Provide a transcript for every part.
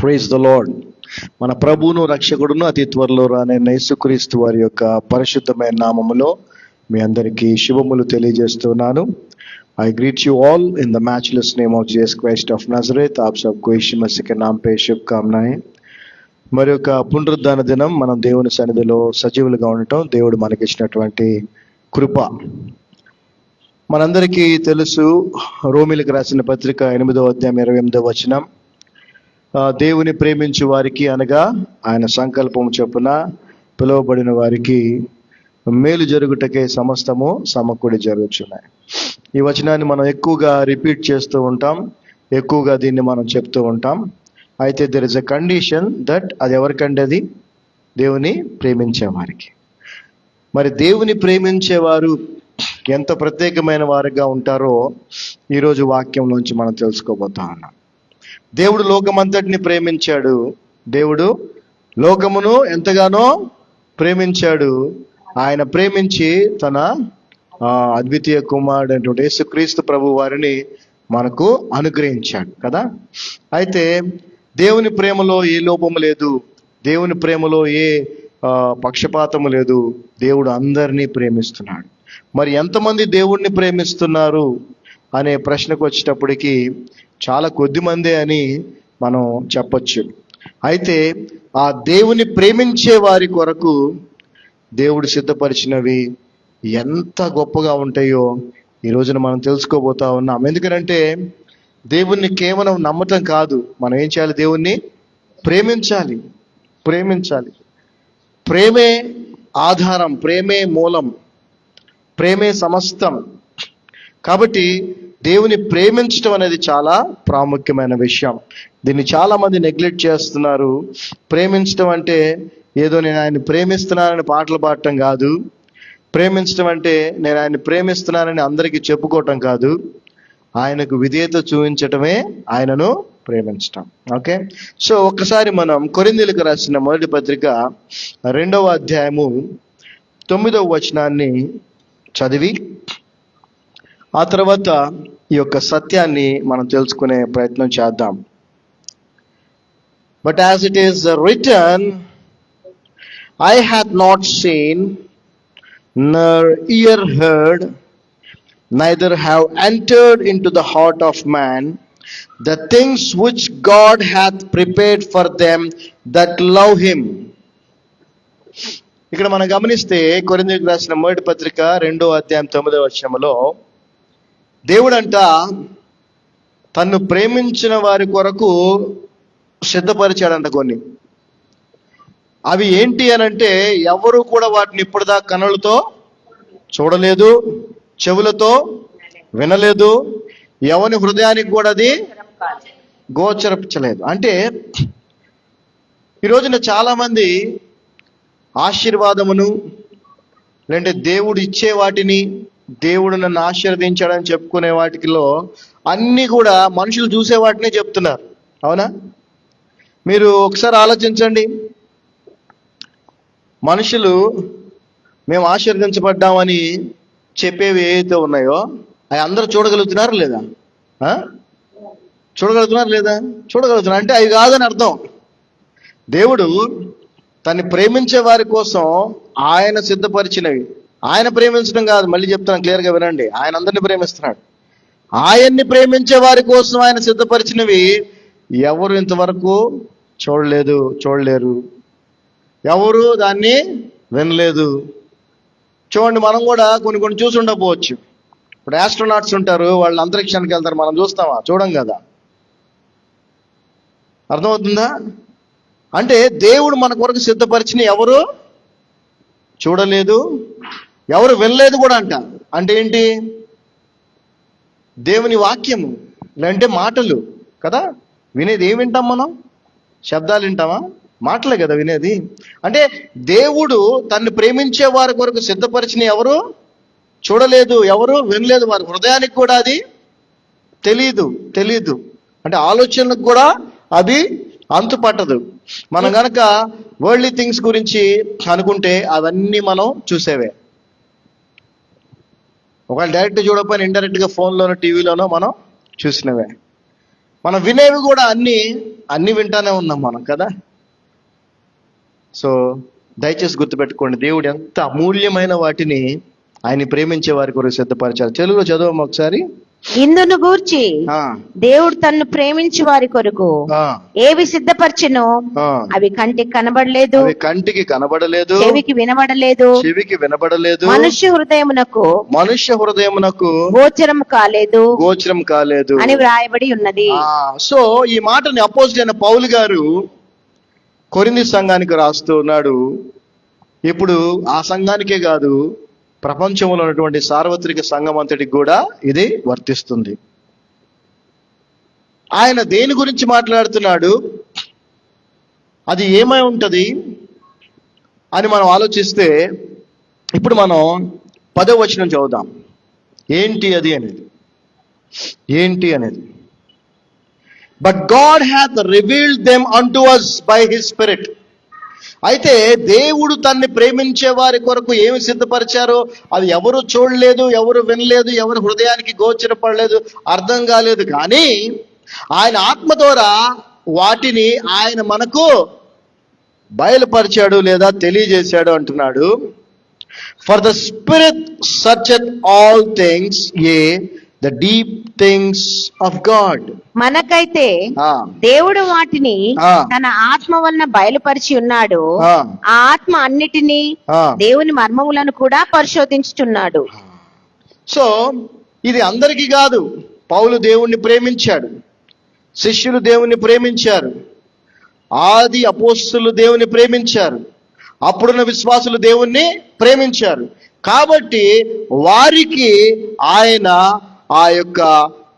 Praise the lord. మన ప్రభువును రక్షకుడును అతి త్వరలో రానైన యేసుక్రీస్తు వారి యొక్క పరిశుద్ధమైన నామములో మీ అందరికీ శుభములు తెలియజేస్తున్నాను. I greet you all in the matchless name of Jesus Christ of Nazareth. आप सबको यीशु मसीह के नाम पे शुभकामनाएं. మరి యొక్క పునరుద్ధాన దినం మనం దేవుని సన్నిధిలో సజీవులుగా ఉండటం దేవుడు మనకిచ్చినటువంటి కృప. మనందరికీ తెలుసు, రోమిలకు రాసిన పత్రిక 8వ అధ్యాయం 28వ వచనం, దేవుని ప్రేమించు వారికి అనగా ఆయన సంకల్పం చొప్పున పిలువబడిన వారికి మేలు జరుగుటకే సమస్తము సమకూడి జరుగుతున్నాయి. ఈ వచనాన్ని మనం ఎక్కువగా రిపీట్ చేస్తూ ఉంటాం, ఎక్కువగా దీన్ని మనం చెప్తూ ఉంటాం. అయితే there is a condition that అది ఎవరికండి? అది దేవుని ప్రేమించే వారికి. మరి దేవుని ప్రేమించేవారు ఎంత ప్రత్యేకమైన వారిగా ఉంటారో ఈరోజు వాక్యంలోంచి మనం తెలుసుకోబోతా ఉన్నాం. దేవుడు లోకమంతటిని ప్రేమించాడు. దేవుడు లోకమును ఎంతగానో ప్రేమించాడు. ఆయన ప్రేమించి తన అద్వితీయ కుమారుడు యేసుక్రీస్తు ప్రభు వారిని మనకు అనుగ్రహించాడు కదా. అయితే దేవుని ప్రేమలో ఏ లోపము లేదు, దేవుని ప్రేమలో ఏ పక్షపాతము లేదు. దేవుడు అందరినీ ప్రేమిస్తున్నాడు. మరి ఎంతమంది దేవుణ్ణి ప్రేమిస్తున్నారు అనే ప్రశ్నకు వచ్చేటప్పటికి చాలా కొద్ది మందే అని మనం చెప్పచ్చు. అయితే ఆ దేవుని ప్రేమించే వారి కొరకు దేవుడు సిద్ధపరిచినవి ఎంత గొప్పగా ఉంటాయో ఈ రోజున మనం తెలుసుకోబోతా ఉన్నాం. ఎందుకంటే దేవుణ్ణి కేవలం నమ్మటం కాదు, మనం ఏం చేయాలి? దేవుణ్ణి ప్రేమించాలి. ప్రేమే ఆధారం, ప్రేమే మూలం, ప్రేమే సమస్తం. కాబట్టి దేవుని ప్రేమించడం అనేది చాలా ప్రాముఖ్యమైన విషయం. దీన్ని చాలా మంది నెగ్లెక్ట్ చేస్తున్నారు. ప్రేమించడం అంటే ఏదో నేను ఆయన ప్రేమిస్తున్నానని పాటలు పాడటం కాదు. ప్రేమించడం అంటే నేను ఆయన ప్రేమిస్తున్నానని అందరికీ చెప్పుకోవటం కాదు. ఆయనకు విధేయత చూపించటమే ఆయనను ప్రేమించటం. ఓకే, సో ఒక్కసారి మనం కొరింథీయులకు రాసిన మొదటి పత్రిక 2వ అధ్యాయము 9వ వచనాన్ని చదివి ఆ తర్వాత ఈ యొక్క సత్యాన్ని మనం తెలుసుకునే ప్రయత్నం చేద్దాం. But as it is return, I have not seen nor ear heard, neither have entered into the heart of man the things which God hath prepared for them that love him. ఇక్కడ మనం గమనిస్తే కొరింథీయులకు రాసిన మొదటి పత్రిక 2వ అధ్యాయం 9వ వచనంలో దేవుడంట తన్ను ప్రేమించిన వారి కొరకు సిద్ధపరిచాడంట కొన్ని. అవి ఏంటి అనంటే ఎవరు కూడా వాటిని ఇప్పటిదాకా కనులతో చూడలేదు, చెవులతో వినలేదు, ఎవరి హృదయానికి కూడా అది గోచరించలేదు. అంటే ఈ రోజున చాలా మంది ఆశీర్వాదమును లేదంటే దేవుడు ఇచ్చే వాటిని, దేవుడు నన్ను ఆశీర్వదించాడని చెప్పుకునే వాటిలో అన్నీ కూడా మనుషులు చూసే వాటినే చెప్తున్నారు. అవునా? మీరు ఒకసారి ఆలోచించండి. మనుషులు మేము ఆశీర్వదించబడ్డామని చెప్పేవి ఏవైతే ఉన్నాయో అవి అందరూ చూడగలుగుతున్నారు లేదా? చూడగలుగుతున్నారు లేదా? చూడగలుగుతున్నారు. అంటే అవి కాదని అర్థం. దేవుడు తన్ని ప్రేమించే వారి కోసం ఆయన సిద్ధపరిచినవి. ఆయన ప్రేమించడం కాదు, మళ్ళీ చెప్తాను క్లియర్గా వినండి. ఆయన అందరినీ ప్రేమిస్తున్నాడు. ఆయన్ని ప్రేమించే వారి కోసం ఆయన సిద్ధపరిచినవి ఎవరు ఇంతవరకు చూడలేరు, ఎవరు దాన్ని వినలేదు. చూడండి, మనం కూడా కొన్ని చూసి ఉండకపోవచ్చు. ఇప్పుడు ఆస్ట్రోనాట్స్ ఉంటారు, వాళ్ళు అంతరిక్షానికి వెళ్తారు, మనం చూస్తామా? చూడం కదా. అర్థమవుతుందా? అంటే దేవుడు మన కొరకు సిద్ధపరిచిన ఎవరు చూడలేదు, ఎవరు వినలేదు కూడా అంట. అంటే ఏంటి? దేవుని వాక్యము లేదంటే మాటలు కదా. వినేది ఏం వింటాం మనం? శబ్దాలు వింటామా? మాటలే కదా వినేది. అంటే దేవుడు తన్ను ప్రేమించే వారి కొరకు సిద్ధపరిచిన ఎవరు చూడలేదు, ఎవరు వినలేదు, వారి హృదయానికి కూడా అది తెలీదు. అంటే ఆలోచనలకు కూడా అది అంతు పట్టదు. మనం గనక వరల్డ్లీ థింగ్స్ గురించి అనుకుంటే అవన్నీ మనం చూసేవే. ఒకవేళ డైరెక్ట్ చూడకపోయినా ఇండైరెక్ట్గా ఫోన్లోనో టీవీలోనో మనం చూసినవే. మనం వినేవి కూడా అన్ని వింటానే ఉన్నాం మనం కదా. సో దయచేసి గుర్తుపెట్టుకోండి, దేవుడు ఎంత అమూల్యమైన వాటిని ఆయన ప్రేమించే వారి కొరకు సిద్ధపరిచారు. తెలుగులో చదవము ఒకసారి. ఇందును గూర్చి దేవుడు తన్ను ప్రేమించి వారి కొరకు ఏవి సిద్ధపరిచెనో అవి కంటికి కనబడలేదు, చెవికి వినబడలేదు, మనుష్య హృదయమునకు గోచరం కాలేదు అని వ్రాయబడి ఉన్నది. సో ఈ మాటని అపోజిట్ అయిన పౌలు గారు కొరింథీ సంఘానికి రాస్తూ ఉన్నాడు. ఇప్పుడు ఆ సంఘానికే కాదు, ప్రపంచంలో ఉన్నటువంటి సార్వత్రిక సంఘం అంతటికి కూడా ఇది వర్తిస్తుంది. ఆయన దేని గురించి మాట్లాడుతున్నాడు, అది ఏమై ఉంటది అని మనం ఆలోచిస్తే, ఇప్పుడు మనం 10వ వచనం చదువుదాం. ఏంటి అనేది. But God hath revealed them unto us by his spirit. అయితే దేవుడు తన్ని ప్రేమించే వారి కొరకు ఏమి సిద్ధపరిచారో అది ఎవరు చూడలేదు, ఎవరు వినలేదు, ఎవరు హృదయానికి గోచరపడలేదు, అర్థం కాలేదు. కానీ ఆయన ఆత్మ ద్వారా వాటిని ఆయన మనకు బయలుపరిచాడు లేదా తెలియజేశాడు అంటున్నాడు. For the spirit searcheth all things, the deep things of God. మనకైతే దేవుడు వాటిని తన ఆత్మ వలన బయలుపరిచి ఉన్నాడు. ఆ ఆత్మ అన్నిటినీ, దేవుని మర్మములను కూడా పరిశోధించుచున్నాడు. సో ఇది అందరికీ కాదు. పౌలు దేవుణ్ణి ప్రేమించాడు, శిష్యులు దేవుణ్ణి ప్రేమించారు, ఆది అపోస్తలులు దేవుని ప్రేమించారు, అప్పుడున్న విశ్వాసులు దేవుణ్ణి ప్రేమించారు. కాబట్టి వారికి ఆయన ఆ యొక్క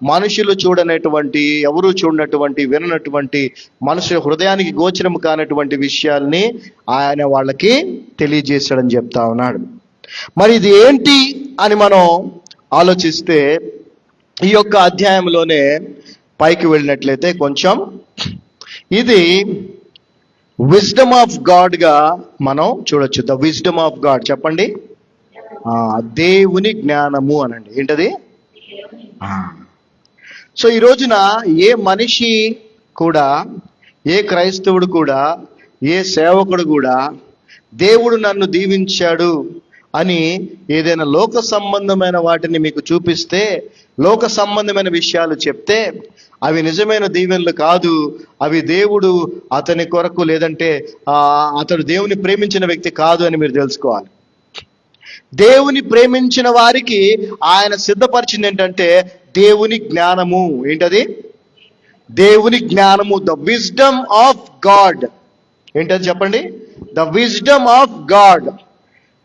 మనుషులు చూడనటువంటి, ఎవరు చూడనటువంటి, విననటువంటి, మనుషుల హృదయానికి గోచరం కానటువంటి విషయాల్ని ఆయన వాళ్ళకి తెలియజేశాడని చెప్తా ఉన్నాడు. మరి ఇది ఏంటి అని మనం ఆలోచిస్తే, ఈ యొక్క అధ్యాయంలోనే పైకి వెళ్ళినట్లయితే కొంచెం ఇది విజ్డమ్ ఆఫ్ గాడ్ గా మనం చూడొచ్చు. ద విజ్డమ్ ఆఫ్ గాడ్ చెప్పండి. దేవుని జ్ఞానము అనండి. ఏంటది? సో ఈ రోజున ఏ మనిషి కూడా, ఏ క్రైస్తవుడు కూడా, ఏ సేవకుడు కూడా దేవుడు నన్ను దీవించాడు అని ఏదైనా లోక సంబంధమైన వాటిని మీకు చూపిస్తే, లోక సంబంధమైన విషయాలు చెప్తే అవి నిజమైన దీవెనలు కాదు. అవి దేవుడు అతని కొరకు, లేదంటే అతడు దేవుని ప్రేమించిన వ్యక్తి కాదు అని మీరు తెలుసుకోవాలి. దేవుని ప్రేమించిన వారికి ఆయన సిద్ధపరిచింది ఏంటంటే దేవుని జ్ఞానము. ఏంటది? దేవుని జ్ఞానము. The wisdom of God. ఏంటది చెప్పండి? The wisdom of God.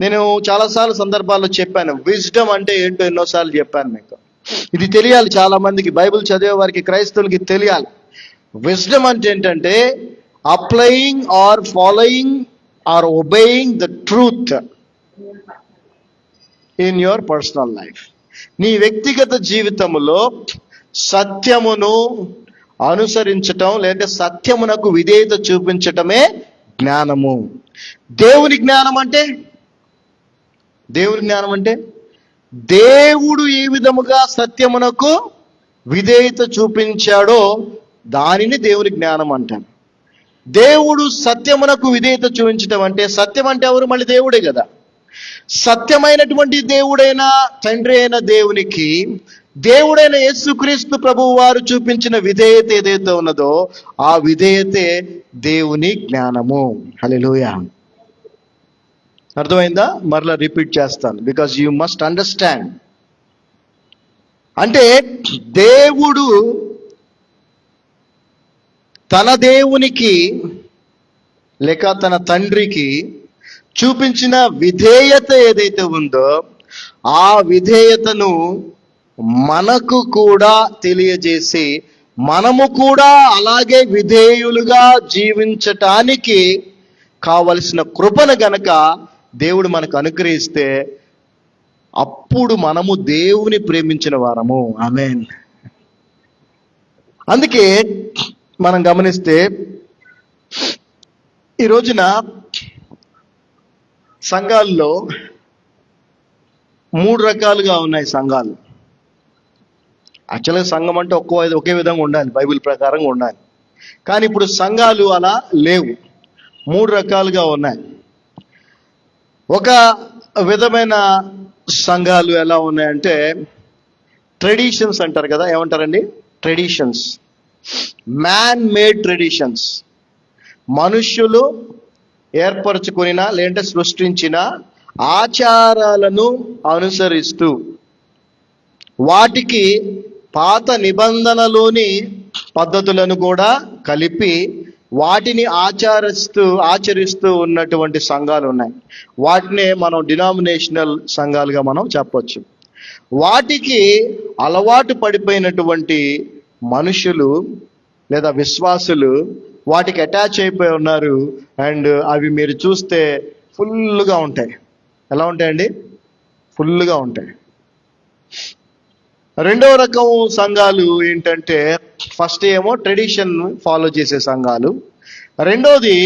నేను చాలాసార్లు సందర్భాల్లో చెప్పాను, విజ్డమ్ అంటే ఏంటో ఎన్నోసార్లు చెప్పాను మీకు. ఇది తెలియాలి చాలా మందికి, బైబిల్ చదివే వారికి, క్రైస్తవులకి తెలియాలి. విజ్డమ్ అంటే ఏంటంటే applying or following or obeying the truth in your personal life. నీ వ్యక్తిగత జీవితంలో సత్యమును అనుసరించటం, లేదంటే సత్యమునకు విధేయత చూపించటమే జ్ఞానము. దేవుని జ్ఞానం అంటే దేవుడు ఏ విధముగా సత్యమునకు విధేయత చూపించాడో దానిని దేవుని జ్ఞానం అంటారు. దేవుడు సత్యమునకు విధేయత చూపించటం అంటే, సత్యం అంటే ఎవరు? మళ్ళీ దేవుడే కదా. సత్యమైనటువంటి దేవుడైన తండ్రి అయిన దేవునికి, దేవుడైన యేసుక్రీస్తు ప్రభువు వారు చూపించిన విధేయత ఏదైతే ఉన్నదో ఆ విధేయతే దేవుని జ్ఞానము. హల్లెలూయా. అర్థమైందా? మరలా రిపీట్ చేస్తాను, బికాజ్ యూ మస్ట్ అండర్స్టాండ్. అంటే దేవుడు తన దేవునికి లేక తన తండ్రికి చూపించిన విధేయత ఏదైతే ఉందో ఆ విధేయతను మనకు కూడా తెలియజేసి, మనము కూడా అలాగే విధేయులుగా జీవించటానికి కావలసిన కృపను గనక దేవుడు మనకు అనుగ్రహిస్తే అప్పుడు మనము దేవుని ప్రేమించిన వారము. ఆమేన్. అందుకే మనం గమనిస్తే ఈ రోజున సంఘాల్లో 3 రకాలుగా ఉన్నాయి సంఘాలు. యాక్చువల్గా సంఘం అంటే ఒకే విధంగా ఉండాలి, బైబిల్ ప్రకారంగా ఉండాలి. కానీ ఇప్పుడు సంఘాలు అలా లేవు, 3 రకాలుగా ఉన్నాయి. ఒక విధమైన సంఘాలు ఎలా ఉన్నాయంటే ట్రెడిషన్స్ అంటారు కదా, ఏమంటారండి? Traditions, man made traditions. మనుష్యులు ఏర్పరచుకున్న లేదంటే సృష్టించిన ఆచారాలను అనుసరిస్తూ వాటికి పాత నిబంధనలోని పద్ధతులను కూడా కలిపి వాటిని ఆచరిస్తూ ఉన్నటువంటి సంఘాలు ఉన్నాయి. వాటినే మనం డినామినేషనల్ సంఘాలుగా మనం చెప్పొచ్చు. వాటికి అలవాటు పడిపోయినటువంటి మనుషులు లేదా విశ్వాసులు వాటికి అటాచ్ అయిపోయి ఉన్నారు. అండ్ అవి మీరు చూస్తే ఫుల్గా ఉంటాయి. ఎలా ఉంటాయండి? ఫుల్గా ఉంటాయి. రెండవ రకం సంఘాలు ఏంటంటే, ఫస్ట్ ఏమో ట్రెడిషన్ ఫాలో చేసే సంఘాలు, రెండోది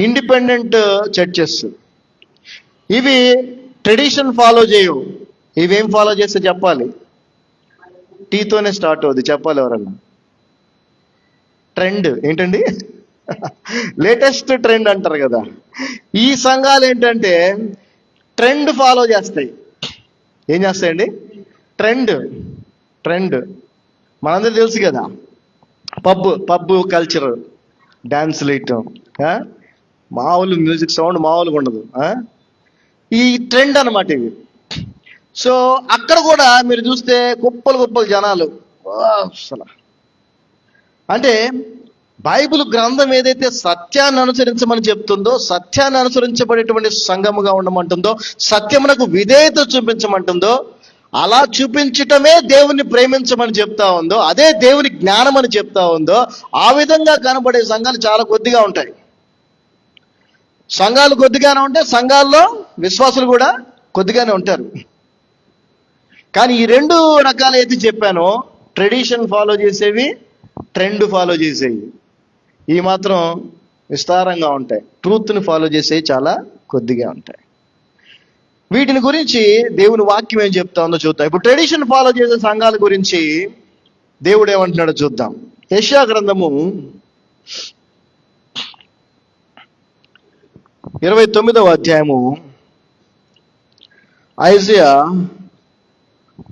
ఇండిపెండెంట్ చర్చెస్. ఇవి ట్రెడిషన్ ఫాలో చేయవు. ఇవేం ఫాలో చేస్తే చెప్పాలి? టీతోనే స్టార్ట్ అవుద్ది, చెప్పాలి ఎవరన్నా. ట్రెండ్ ఏంటండి? లేటెస్ట్ ట్రెండ్ అంటారు కదా. ఈ సంఘాలు ఏంటంటే ట్రెండ్ ఫాలో చేస్తాయి. ఏం చేస్తాయండి? ట్రెండ్. మనందరూ తెలుసు కదా, పబ్ కల్చర్, డాన్సులు వేయటం, మామూలు మ్యూజిక్ సౌండ్ మామూలుగా ఉండదు. ఈ ట్రెండ్ అన్నమాట ఇవి. సో అక్కడ కూడా మీరు చూస్తే కుప్పలు జనాలు. అసలు అంటే బైబిల్ గ్రంథం ఏదైతే సత్యాన్ని అనుసరించమని చెప్తుందో, సత్యాన్ని అనుసరించబడేటువంటి సంఘముగా ఉండమంటుందో, సత్యమునకు విధేయత చూపించమంటుందో, అలా చూపించటమే దేవుని ప్రేమించమని చెప్తా ఉందో, అదే దేవుని జ్ఞానం అని చెప్తా ఉందో, ఆ విధంగా కనబడే సంఘాలు చాలా కొద్దిగా ఉంటాయి. సంఘాలు కొద్దిగానే ఉంటాయి, సంఘాల్లో విశ్వాసులు కూడా కొద్దిగానే ఉంటారు. కానీ ఈ 2 రకాలు అయితే చెప్పానో, ట్రెడిషన్ ఫాలో చేసేవి, ట్రెండ్ ఫాలో చేసేవి, ఈ మాత్రం విస్తారంగా ఉంటాయి. ట్రూత్ని ఫాలో చేసేవి చాలా కొద్దిగా ఉంటాయి. వీటిని గురించి దేవుని వాక్యం ఏం చెప్తా ఉందో చూద్దాం. ఇప్పుడు ట్రెడిషన్ ఫాలో చేసే సంఘాల గురించి దేవుడు ఏమంటున్నాడో చూద్దాం. యెషయా గ్రంథము 29వ అధ్యాయము, Isaiah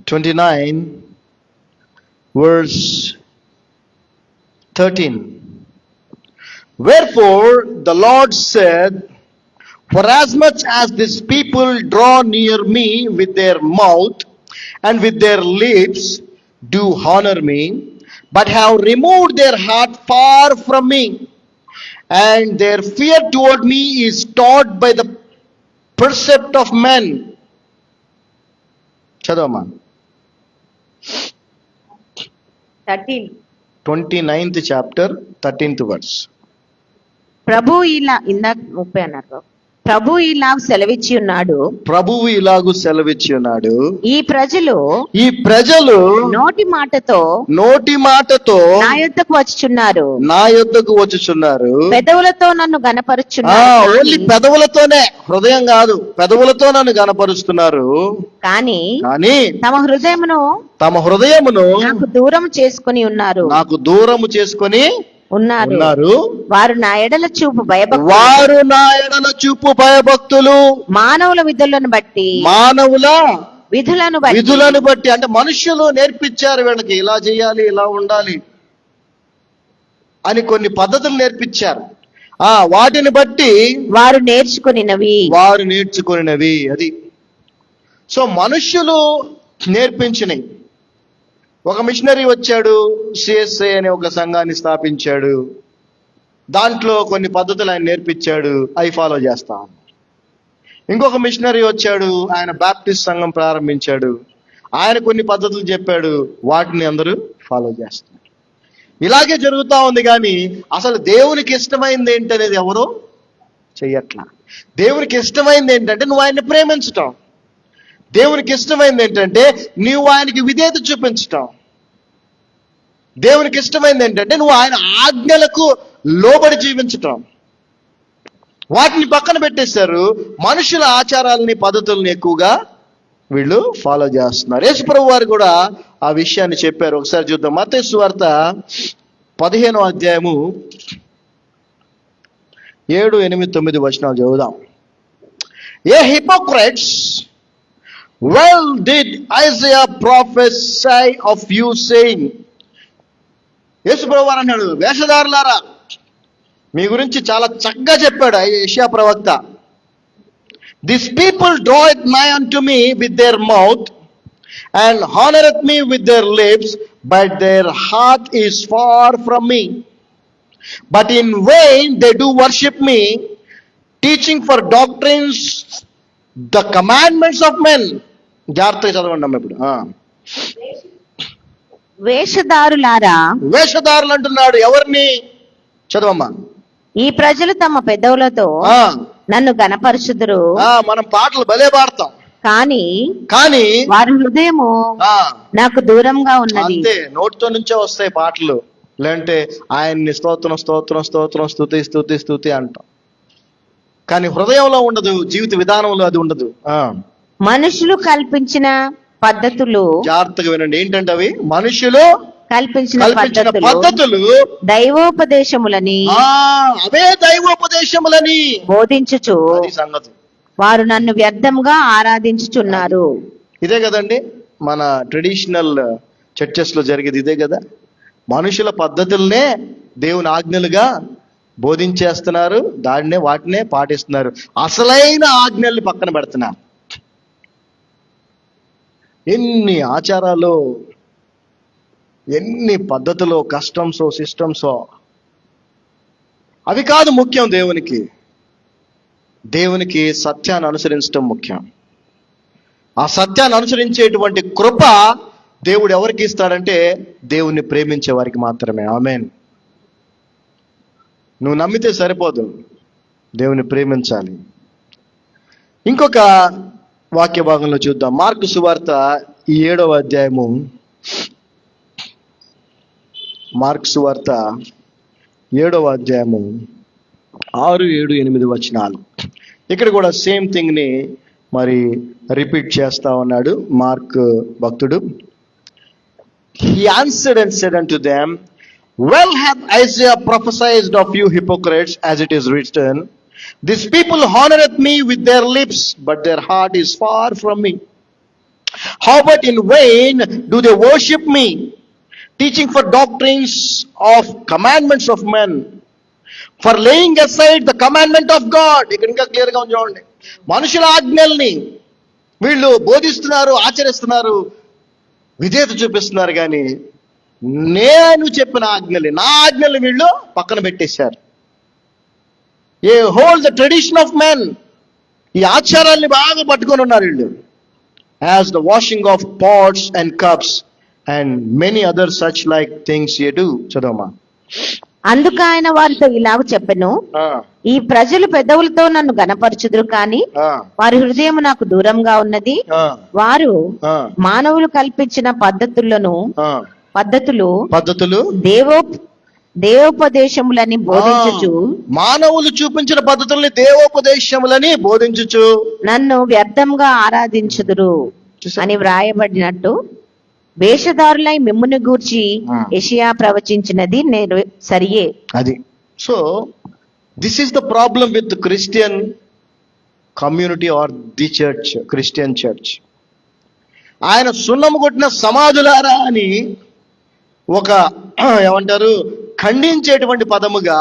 29 verse 13. Wherefore the Lord said, for as much as this people draw near me with their mouth and with their lips do honor me, but have removed their heart far from me, and their fear toward me is taught by the precept of men. చదవమ్మా. 29th chapter 13th verse. ప్రభు ఇలా ఇందాక 30 అన్నారు. ప్రభు ఇలాగ సెలవిచ్చి ఉన్నాడు. ప్రభువు ఇలాగు సెలవిచ్చి ఉన్నాడు. ఈ ప్రజలు నోటి మాటతో నా యొద్దకు వచ్చుచున్నారు. పెదవులతో నన్ను గణపరుచున్నారు. ఓన్లీ పెదవులతోనే, హృదయం కాదు, పెదవులతో నన్ను గణపరుస్తున్నారు. కానీ తమ హృదయమును నాకు దూరం చేసుకొని ఉన్నారు. వారు నా ఎడల చూపు భయభక్తులు, మానవుల విధులను బట్టి అంటే మనుష్యులు నేర్పించారు వీళ్ళకి, ఇలా చేయాలి, ఇలా ఉండాలి అని కొన్ని పద్ధతులు నేర్పించారు. వాటిని బట్టి వారు నేర్చుకునినవి అది. సో మనుష్యులు నేర్పించినవి. ఒక మిషనరీ వచ్చాడు, సిఎస్ఐ అనే ఒక సంఘాన్ని స్థాపించాడు. దాంట్లో కొన్ని పద్ధతులు ఆయన నేర్పించాడు, అవి ఫాలో చేస్తాం. ఇంకొక మిషనరీ వచ్చాడు, ఆయన బాప్టిస్ట్ సంఘం ప్రారంభించాడు. ఆయన కొన్ని పద్ధతులు చెప్పాడు, వాటిని అందరూ ఫాలో చేస్తున్నారు. ఇలాగే జరుగుతూ ఉంది. కానీ అసలు దేవునికి ఇష్టమైంది ఏంటనేది ఎవరో చెయ్యట్లా. దేవునికి ఇష్టమైంది ఏంటంటే నువ్వు ఆయన్ని ప్రేమించటం. దేవునికి ఇష్టమైంది ఏంటంటే నువ్వు ఆయనకి విధేయత చూపించటం. దేవునికి ఇష్టమైంది ఏంటంటే నువ్వు ఆయన ఆజ్ఞలకు లోబడి జీవించటం. వాటిని పక్కన పెట్టేశారు. మనుషుల ఆచారాలని, పద్ధతుల్ని ఎక్కువగా వీళ్ళు ఫాలో చేస్తున్నారు. యేసు ప్రభు వారు కూడా ఆ విషయాన్ని చెప్పారు. ఒకసారి చూద్దాం. మత్తయి సువార్త 15వ అధ్యాయము 7, 8, 9 వచనాలు చదువుదాం. ఏ hypocrites, well did Isaiah prophesy of you saying, యేసు ప్రభువు అన్నాడు, వేషధారులారా మీ గురించి చాలా చక్కగా చెప్పాడు యెషయా ప్రవక్త. These people draweth nigh unto me with their mouth and honoreth me with their lips, but their heart is far from me. But in vain they do worship me, teaching for doctrines the commandments of men. జాగ్రత్తగా చదవండి అమ్మ. ఇప్పుడు వేషధారులారా, వేషధారులు అంటున్నాడు ఎవరిని? చదవమ్మా. ఈ ప్రజలు తమ పెదవులతో నన్ను గణపరచుదురు. మనం పాటలు భలే పాడతాం, కానీ వారి హృదయము నాకు దూరంగా ఉన్నది. అంతే, నోటితో నుంచే వస్తాయి పాటలు. లేదంటే ఆయన్ని స్తోత్రం స్తోత్రం స్తోత్రం స్తుతి స్తుతి స్తుతి అంటాం, కానీ హృదయంలో ఉండదు, జీవిత విధానంలో అది ఉండదు. మనుషులు కల్పించిన పద్ధతులు, జాగ్రత్తగా వినండి, ఏంటంటే అవి మనుషులు కల్పించిన పద్ధతులు దైవోపదేశములని, అవే దైవోపదేశములని బోధించుచు సంగతి వారు నన్ను వ్యర్థంగా ఆరాధించుచున్నారు. ఇదే కదండి మన ట్రెడిషనల్ చర్చెస్ లో జరిగేది, ఇదే కదా. మనుషుల పద్ధతుల్నే దేవుని ఆజ్ఞలుగా బోధించేస్తున్నారు, వాటినే పాటిస్తున్నారు. అసలైన ఆజ్ఞల్ని పక్కన పెడుతున్నారు. ఎన్ని ఆచారాలు, ఎన్ని పద్ధతులు, కస్టమ్సో సిస్టమ్సో, అవి కాదు ముఖ్యం. దేవునికి సత్యాన్ని అనుసరించడం ముఖ్యం. ఆ సత్యాన్ని అనుసరించేటువంటి కృప దేవుడు ఎవరికి ఇస్తాడంటే దేవుణ్ణి ప్రేమించే వారికి మాత్రమే. ఆమేన్. నువ్వు నమ్మితే సరిపోదు, దేవుని ప్రేమించాలి. ఇంకొక వాక్య భాగంలో చూద్దాం. మార్కు సువార్త 7వ అధ్యాయము, మార్కు సువార్త 7వ అధ్యాయము 6, 7, 8 వచనాలు. ఇక్కడ కూడా సేమ్ థింగ్ ని మరి రిపీట్ చేస్తా ఉన్నాడు మార్క్ భక్తుడు. He answered and said unto them, well hath Isaiah prophesied of you hypocrites, as it is written, these people honoreth me with their lips, but their heart is far from me. Howbeit in vain do they worship me, teaching for doctrines of commandments of men, for laying aside the commandment of God. ఇక్కడ ఇంకా clear గా చూడండి, మనుషుల ఆజ్ఞల్ని వీళ్ళు బోధిస్తున్నారు, ఆచరిస్తున్నారు, విధేయత చూపిస్తున్నారు, కానీ నేను చెప్పిన ఆజ్ఞల్ని, నా ఆజ్ఞల్ని వీళ్ళు పక్కన పెట్టేశారు. Ye hold the tradition of men, ఈ ఆచారాల్ని బాగా పట్టుకొని ఉన్నారు వీళ్ళు. As the washing of pots and cups and many other such like things you do. చదవమా. అందుకు ఆయన వారితో ఇలాగ చెప్పెను, ఈ ప్రజలు పెదవులతో నన్ను గణపరచుదురు, కానీ వారి హృదయం నాకు దూరంగా ఉన్నది. వారు మానవులు కల్పించిన పద్ధతులు దేవోపదేశములని బోధించుచు, మానవులు చూపించిన పద్ధతుల్ని దేవోపదేశములని బోధించుచు నన్ను వ్యర్థంగా ఆరాధించుదురు అని వ్రాయబడినట్టు వేషధారులై మిమ్మును గూర్చి యెషయా ప్రవచించినది సరియే. అది. So this is the problem with Christian community or the church, Christian church. ఆయన సున్నము కొట్టిన సమాధులారా అని ఒక ఏమంటారు ఖండించేటువంటి పదముగా,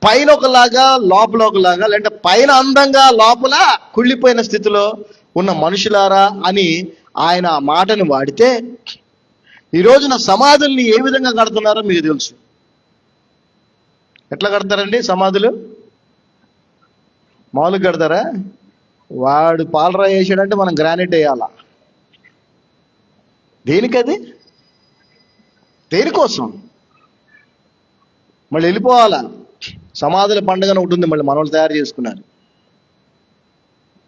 పైన ఒకలాగా లోపల ఒకలాగా, లేదంటే పైన అందంగా లోపల కుళ్ళిపోయిన స్థితిలో ఉన్న మనుషులారా అని ఆయన ఆ మాటను వాడితే, ఈ రోజున సమాధుల్ని ఏ విధంగా కడుతున్నారో మీకు తెలుసు. ఎట్లా కడతారండి సమాధులు? మామూలుగా కడతారా? వాడు పాలరాయి వేసాడంటే మనం గ్రానైట్ వేయాలా? దేనికది? దేనికోసం? మళ్ళీ వెళ్ళిపోవాలా? సమాధుల పండుగ ఒకటి ఉంది, మళ్ళీ మనల్ని తయారు చేసుకున్నారు.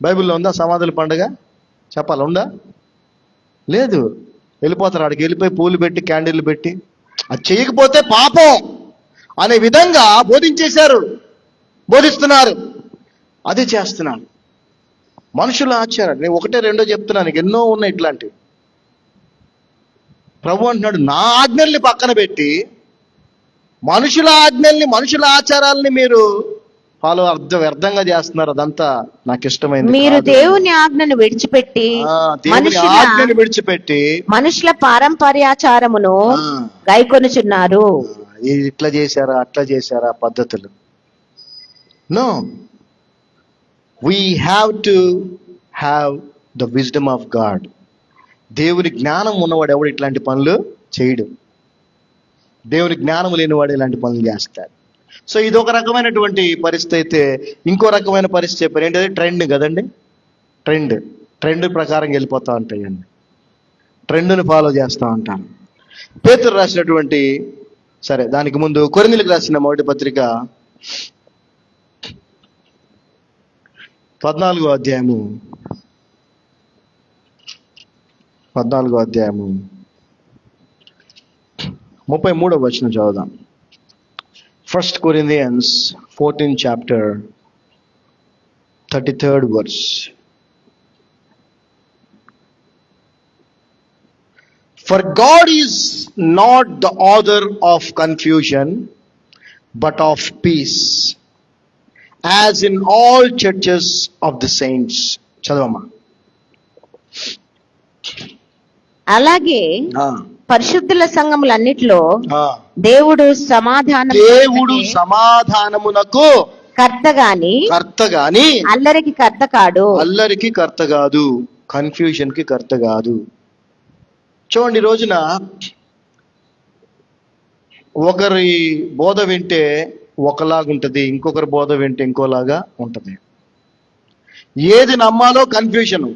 బైబిల్లో ఉందా సమాధుల పండుగ? చెప్పాలా? ఉందా? లేదు. వెళ్ళిపోతారు. ఆడికి వెళ్ళిపోయి పూలు పెట్టి క్యాండిల్లు పెట్టి, అది చేయకపోతే పాపం అనే విధంగా బోధిస్తున్నారు. అది చేస్తున్నాను. మనుషుల ఆచారం. నేను ఒకటే రెండో చెప్తున్నాను, ఎన్నో ఉన్నాయి ఇట్లాంటివి. ప్రభు అంటున్నాడు, నా ఆజ్ఞల్ని పక్కన పెట్టి మనుషుల ఆజ్ఞల్ని, మనుషుల ఆచారాలని మీరు ఫాలో వ్యర్థంగా చేస్తున్నారు. అదంతా నాకు ఇష్టమైంది. మీరు దేవుని ఆజ్ఞను విడిచిపెట్టి ఆజ్ఞను విడిచిపెట్టి మనుషుల పారంపర్యాచారమును గైకొనుచున్నారు. ఇట్లా చేశారా, అట్లా చేశారా పద్ధతులు. No, we have to have the wisdom of God. దేవుని జ్ఞానం ఉన్నవాడు ఎవడు ఇట్లాంటి పనులు చేయడు. దేవుని జ్ఞానం లేనివాడు ఇలాంటి పనులు చేస్తాడు. సో ఇది ఒక రకమైనటువంటి పరిస్థితి. అయితే ఇంకో రకమైన పరిస్థితి చెప్పారు. ఏంటంటే ట్రెండ్ కదండి. ట్రెండ్ ప్రకారం వెళ్ళిపోతూ ఉంటాయండి. ట్రెండ్ని ఫాలో చేస్తూ ఉంటాను. పేతురు రాసినటువంటి, సరే దానికి ముందు కొరింథీయులకు రాసిన మొదటి పత్రిక 14వ అధ్యాయము 33వ వచనం చదువుదాం. 1 Corinthians 14 chapter 33rd verse. For God is not the author of confusion, but of peace, as in all churches of the saints. చదవమ్మా. అలాగే పరిశుద్ధుల సంఘములన్నిటిలో దేవుడు సమాధానమునకు కర్త గాని అల్లరికి కర్త కాదు, కన్ఫ్యూజన్ కి కర్త కాదు. చూడండి, రోజున ఒకరి బోధ వింటే ఒకలాగుంటది, ఇంకొకరి బోధ వింటే ఇంకోలాగా ఉంటది. ఏది నమ్మాలో కన్ఫ్యూజన్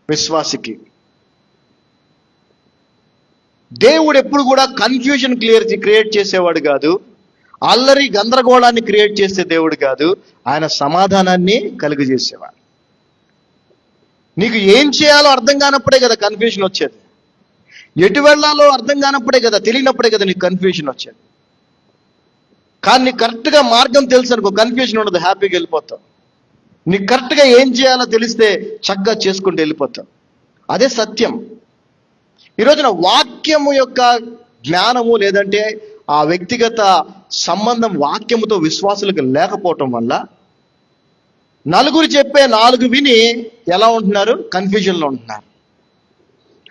విశ్వాసికి. దేవుడు ఎప్పుడు కూడా కన్ఫ్యూజన్ క్రియేట్ చేసేవాడు కాదు. అల్లరి గందరగోళాన్ని క్రియేట్ చేసే దేవుడు కాదు. ఆయన సమాధానాన్ని కలుగజేసేవాడు. నీకు ఏం చేయాలో అర్థం కానప్పుడే కదా కన్ఫ్యూజన్ వచ్చేది. ఎటు వెళ్ళాలో అర్థం కానప్పుడే కదా, తెలియనప్పుడే కదా నీకు కన్ఫ్యూజన్ వచ్చేది. కానీ నీకు కరెక్ట్గా మార్గం తెలుసు అనుకో, కన్ఫ్యూజన్ ఉండదు, హ్యాపీగా వెళ్ళిపోతావు. నీకు కరెక్ట్గా ఏం చేయాలో తెలిస్తే చక్కగా చేసుకుంటూ వెళ్ళిపోతావు. అదే సత్యం. ఈ రోజున వాక్యము యొక్క జ్ఞానము లేదంటే ఆ వ్యక్తిగత సంబంధం వాక్యముతో విశ్వాసులకు లేకపోవటం వల్ల నలుగురు చెప్పే 4 విని ఎలా ఉంటున్నారు? కన్ఫ్యూజన్లో ఉంటున్నారు.